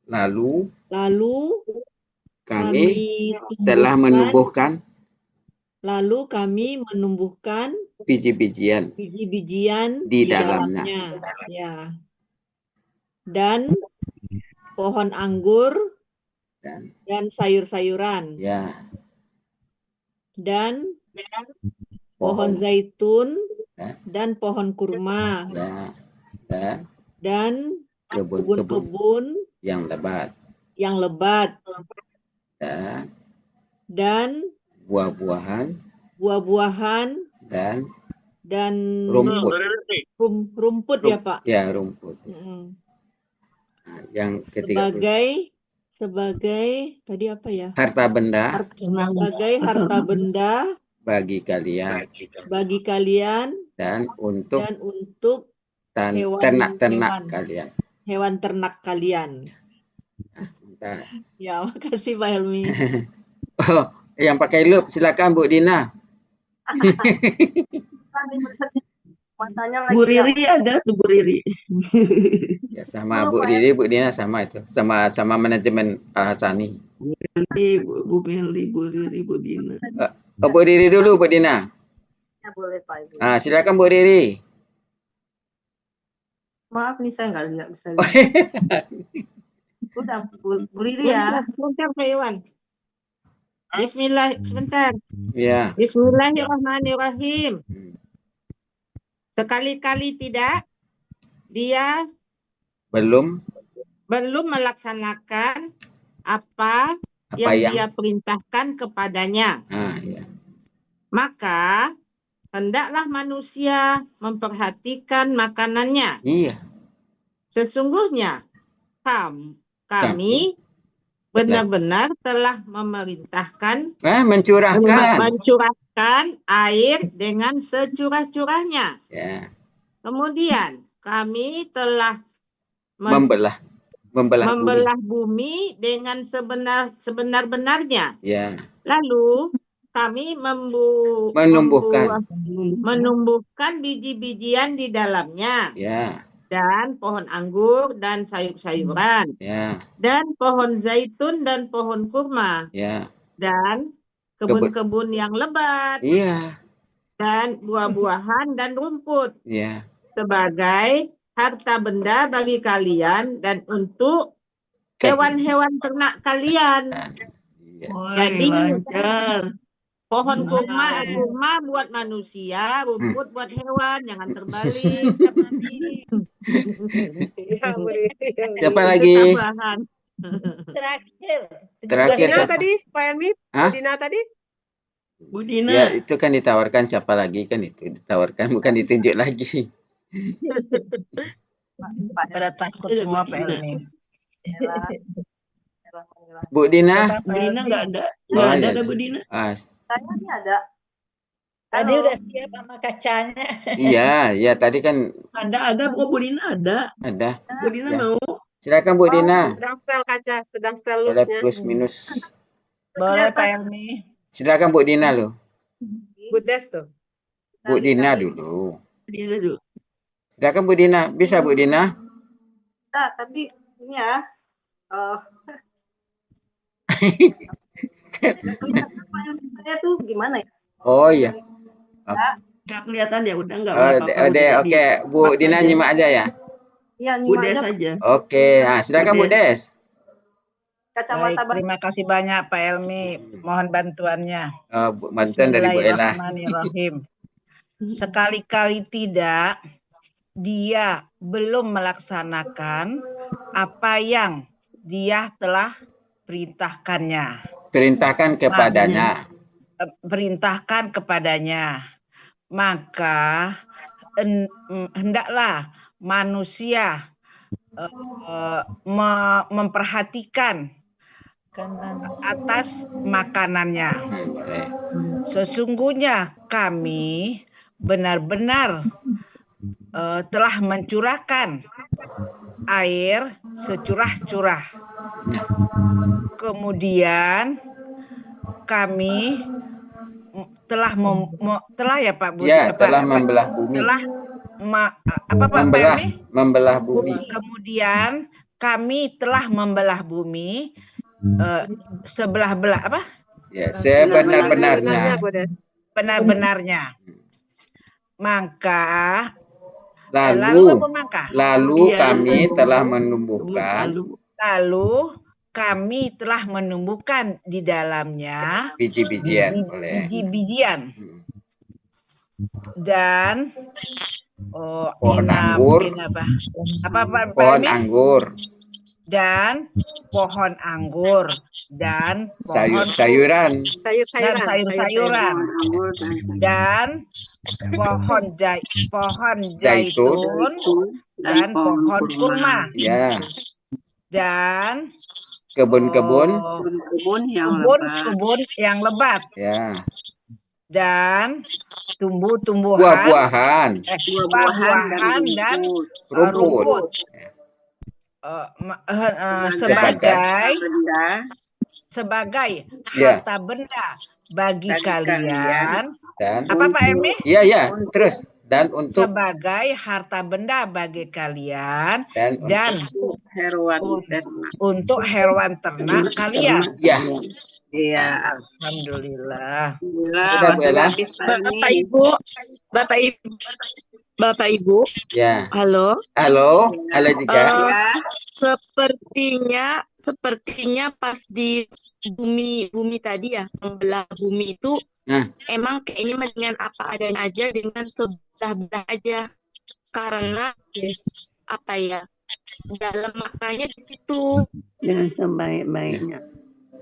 Lalu kami telah menumbuhkan biji-bijian di dalamnya. Ya. Dan pohon anggur dan sayur-sayuran. Ya. Dan pohon zaitun dan pohon kurma. Dan kebun-kebun yang lebat. Dan buah-buahan dan rumput ya Pak. Ya, rumput. Yang ketiga sebagai tadi apa ya? Harta benda. Sebagai harta benda bagi kalian dan untuk ternak-ternak kalian. Hewan ternak kalian. Ya, makasih Pak Helmi. Oh, yang pakai loop silakan Bu Dina. Bu Riri ada tuh Bu Riri. Ya, sama Bu Riri, Bu Dina sama itu. Sama manajemen Al-Hasani. Bu Meli, Bu Riri, Bu Dina. Bu Riri dulu, Bu Dina. Ya, boleh Pak Ibu. Silakan Bu Riri. Maaf nih saya nggak bisa. Udah Bu Riri ya. Sebentar Pak Iwan. Bismillah, sebentar. Ya. Bismillahirrahmanirrahim. Sekali-kali tidak dia belum melaksanakan apa yang dia perintahkan kepadanya. Maka hendaklah manusia memperhatikan makanannya. Iya. Sesungguhnya kami benar-benar telah memerintahkan mencurahkan air dengan securah-curahnya. Ya. Kemudian kami telah membelah bumi dengan sebenar-benarnya. Ya. Lalu kami menumbuhkan biji-bijian di dalamnya. Ya. Dan pohon anggur dan sayur-sayuran. Ya. Dan pohon zaitun dan pohon kurma. Ya. Dan kebun-kebun yang lebat. Iya. Dan buah-buahan dan rumput. Iya. Sebagai harta benda bagi kalian dan untuk hewan-hewan ternak kalian. Jadi pohon kurma buat manusia, rumput buat hewan, jangan terbalik. Siapa lagi? Terakhir. Dina tadi, Pak Helmi? Dina tadi? Bu Ya, Dina. itu kan ditawarkan siapa lagi kan itu ditawarkan bukan ditunjuk lagi. Pada takut Ada Bu semua Pak Dina. Elmi. Bu Dina. Coba Bu Pak Dina Elmi. nggak ada. Oh Nggak ada ya. kan Bu Dina? Saya ini ada. Tadi Halo. udah siap sama kacanya. Iya, ya tadi kan Ada. Oh, Bu Dina ada. ada. Bu Dina Ya. mau. Silakan Bu Dina. Sedang setel kaca, sedang setel Boleh loop-nya. plus minus. Boleh Pak Elmi. Silakan Bu Dina loh. Good Des tuh. Bu Dina dulu. Bu Dina dulu. Silakan Bu Dina. Bisa Bu Dina? Nah, tapi ini ya, saya tuh gimana ya? Oh iya. Nggak kelihatan ya, udah nggak Oh, apa-apa. oke. Bu Dina nyimak aja ya. Iya, Bu nyimak Des aja. aja. Oke, nah, silakan Bu Des. Kacamata Baik, terima kasih banyak Pak Elmi. Mohon bantuannya. Bantuan dari Bu Ella. Bismillahirrahmanirrahim. Sekali-kali tidak dia belum melaksanakan apa yang dia telah perintahkannya. Perintahkan kepadanya. Perintahkan kepadanya. Maka hendaklah manusia memperhatikan atas makanannya. Sesungguhnya kami benar-benar telah mencurahkan air securah-curah. Kemudian kami telah ya Pak Budi, Ya, telah membelah bumi. Telah membelah bumi. Kemudian kami telah membelah bumi sebelah-belah apa? Ya, sebenar-benarnya. Benar-benarnya. Maka lalu Iya. kami telah menumbuhkan kami telah menumbuhkan di dalamnya biji-bijian dan pohon anggur pohon anggur dan pohon anggur dan sayur-sayuran dan pohon zaitun dan pohon kurma. Ya. Dan kebun-kebun yang lebat. Ya. Dan buah-buahan dan rumput. Sebagai harta benda bagi kalian. Dan apa Pak Elmi? Iya, terus dan sebagai harta benda bagi kalian dan untuk hewan ternak kalian. Ya. Iya, alhamdulillah. Bapak Ibu. Ya. Halo juga. Sepertinya pas di bumi tadi ya, membelah bumi itu emang kayaknya mendingan apa adanya aja dengan sebelah-belah aja, karena apa ya, dalam maknanya di situ dengan sebaik-baiknya.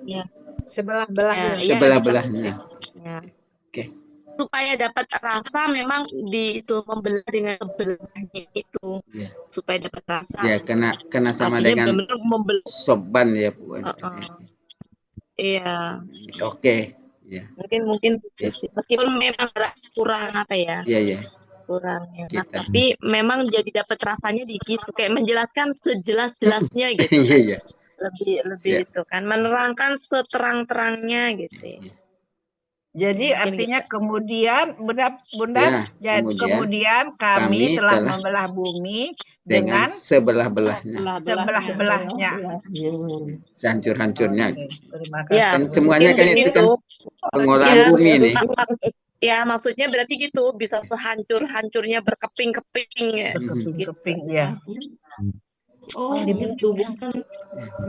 Ya. Sebelah-belahnya. Sebelah-belahnya. Ya. Oke. Supaya dapat rasa memang itu membelah dengan sebelahnya itu. Ya. Supaya dapat rasa. Ya, kena sama artinya dengan soban ya Bu. Iya. Oke. Ya. Mungkin meskipun memang kurang apa ya? Iya. Kurang enak, tapi memang jadi dapat rasanya dikit, kayak menjelaskan sejelas-jelasnya gitu. Iya. Lebih itu kan, menerangkan seterang-terangnya gitu. Jadi artinya kemudian Bunda, kemudian kami telah membelah bumi dengan sebelah-belahnya. Sehancur-hancurnya. Ya, kan semuanya kan itu kan pengolahan bumi nih. Ya, maksudnya berarti gitu, bisa sehancur-hancurnya berkeping-keping ya. Berkeping-keping ya. Oh, ditumbuhkan,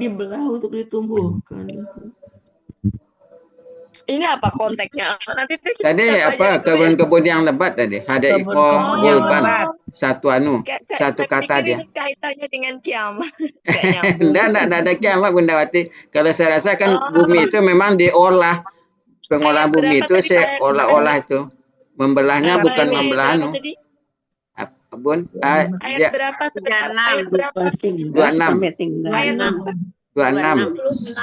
dibelah untuk ditumbuhkan. Ini apa konteksnya? Nanti tadi apa kebun-kebun yang lebat tadi? Ada Bulban, satu kata dia. Kaitannya dengan kiamat. Enggak ada kiamat Bunda Wati. Kalau saya rasa kan bumi itu memang diolah pengolahan bumi itu seolah-olah itu membelahnya bukan membelah anu. Bun, Ayat berapa? 26. 26. 26.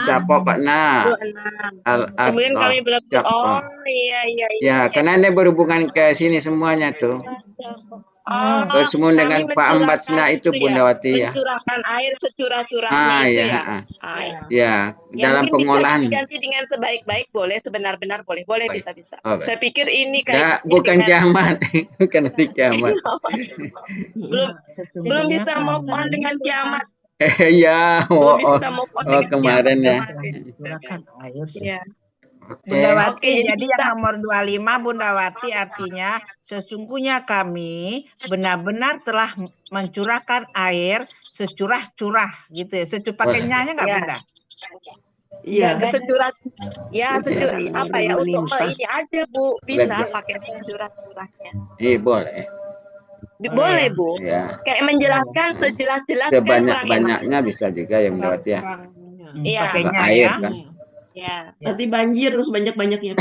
Siapa Pak Na? 26. Kemudian kami berlaku. Oh iya. Ya, karena ini berhubungan ke sini semuanya tuh. Semua dengan Pak Ambatsna itu Bundawati ya. Mencurahkan air securah-curahnya itu ya. Ya, dalam pengolahan. Bisa diganti dengan sebaik-baik boleh, sebenar-benar boleh, bisa. Saya pikir ini kayak bukan kiamat, bukan nanti kiamat. belum bisa move on dengan kiamat. Ya, kemarin ya. Bundawati, jadi yang nomor 25 Bundawati artinya sesungguhnya kami benar-benar telah mencurahkan air securah-curah gitu ya. Pakai nyanya nggak Bunda? Iya, securah. Ya, apa ya untuk ini aja Bu, bisa pakai securah-curahnya. Boleh. Boleh Bu. Ya. Kayak menjelaskan sejelas-jelasnya. Sebanyak-banyaknya bisa juga yang Bundawati ya. Iya. Pakainya air ya. kan. Ya. Nanti banjir terus banyak-banyaknya.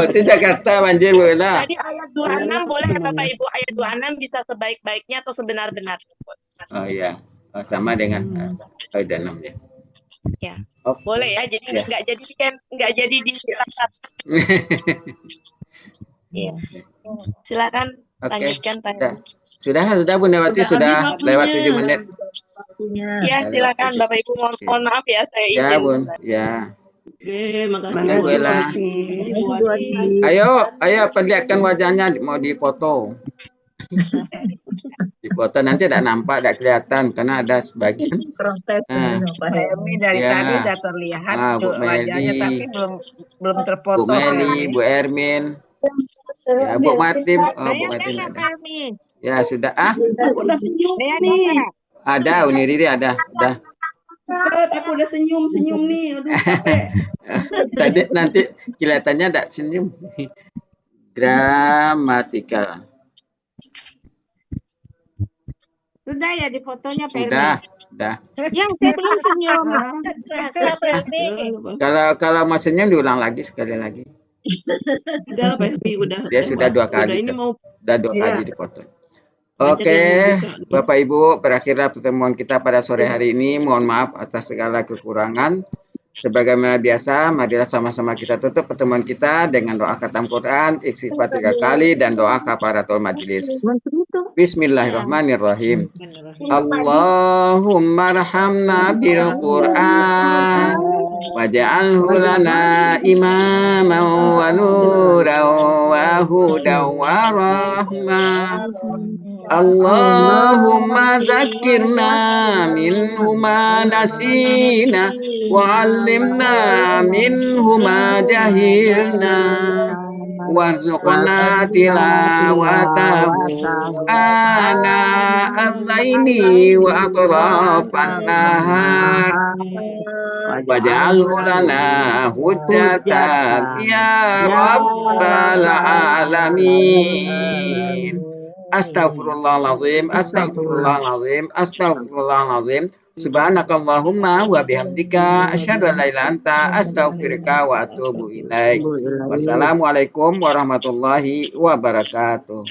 Itu Jakarta banjir boleh. Tadi ayat 26 boleh Bapak Ibu, ayat 26 bisa sebaik-baiknya atau sebenar-benar. Oh iya, sama dengan ayat 6 ya. Ya. Boleh ya, jadi nggak jadi disilakan. Iya. Silakan lanjutkan Pak. Sudah Bundawati sudah lewat 7 menit. Ya, silakan Bapak Ibu, mohon maaf ya saya izin. Ya, Bun. Ya. Oke, makasih. Ayo perlihatkan wajahnya mau dipoto. Dipoto nanti tidak nampak, tidak kelihatan karena ada sebagian. Protes Pak Helmi dari tadi sudah terlihat wajahnya tapi belum terfoto. Bu Meli, Bu Ermin. Ya, Bu Martim. Bu Martim ada. Ya, sudah. Aku udah senyum nih. Ada, Uni Riri ada. Aku udah senyum nih. Aduh, capek. Tadi nanti kelihatannya tidak senyum. Gramatikal. Sudah ya di fotonya Pak Helmi? Sudah. Yang saya belum senyum. Kalau mau senyum diulang lagi sekali lagi. Udah Pak Helmi, udah. Dia sudah 2 kali. Sudah 2 kali dipotong. Oke, Bapak Ibu, berakhirlah pertemuan kita pada sore hari ini. Mohon maaf atas segala kekurangan. Sebagaimana biasa, marilah sama-sama kita tutup pertemuan kita dengan doa khatam Quran, istighfar 3 kali, dan doa kafaratul majlis. Bismillahirrahmanirrahim. Allahumma arhamna bil Quran waj'alhu lana imaman wa nuran wa hudan wa rahmah. Allahumma zakirna minhu ma nasina wa 'allimna minhu ma jahilna warzuqna tilawatahu ana al-laili wa atrafan nahar waj'alhu lana hujjatan ya rabbal alamin. Astaghfirullahalazim, astaghfirullahalazim. Subhanakallahumma wa bihamdika asyhadu an la ilaha illa anta astaghfiruka wa atubu ilaik. Wassalamualaikum warahmatullahi wabarakatuh.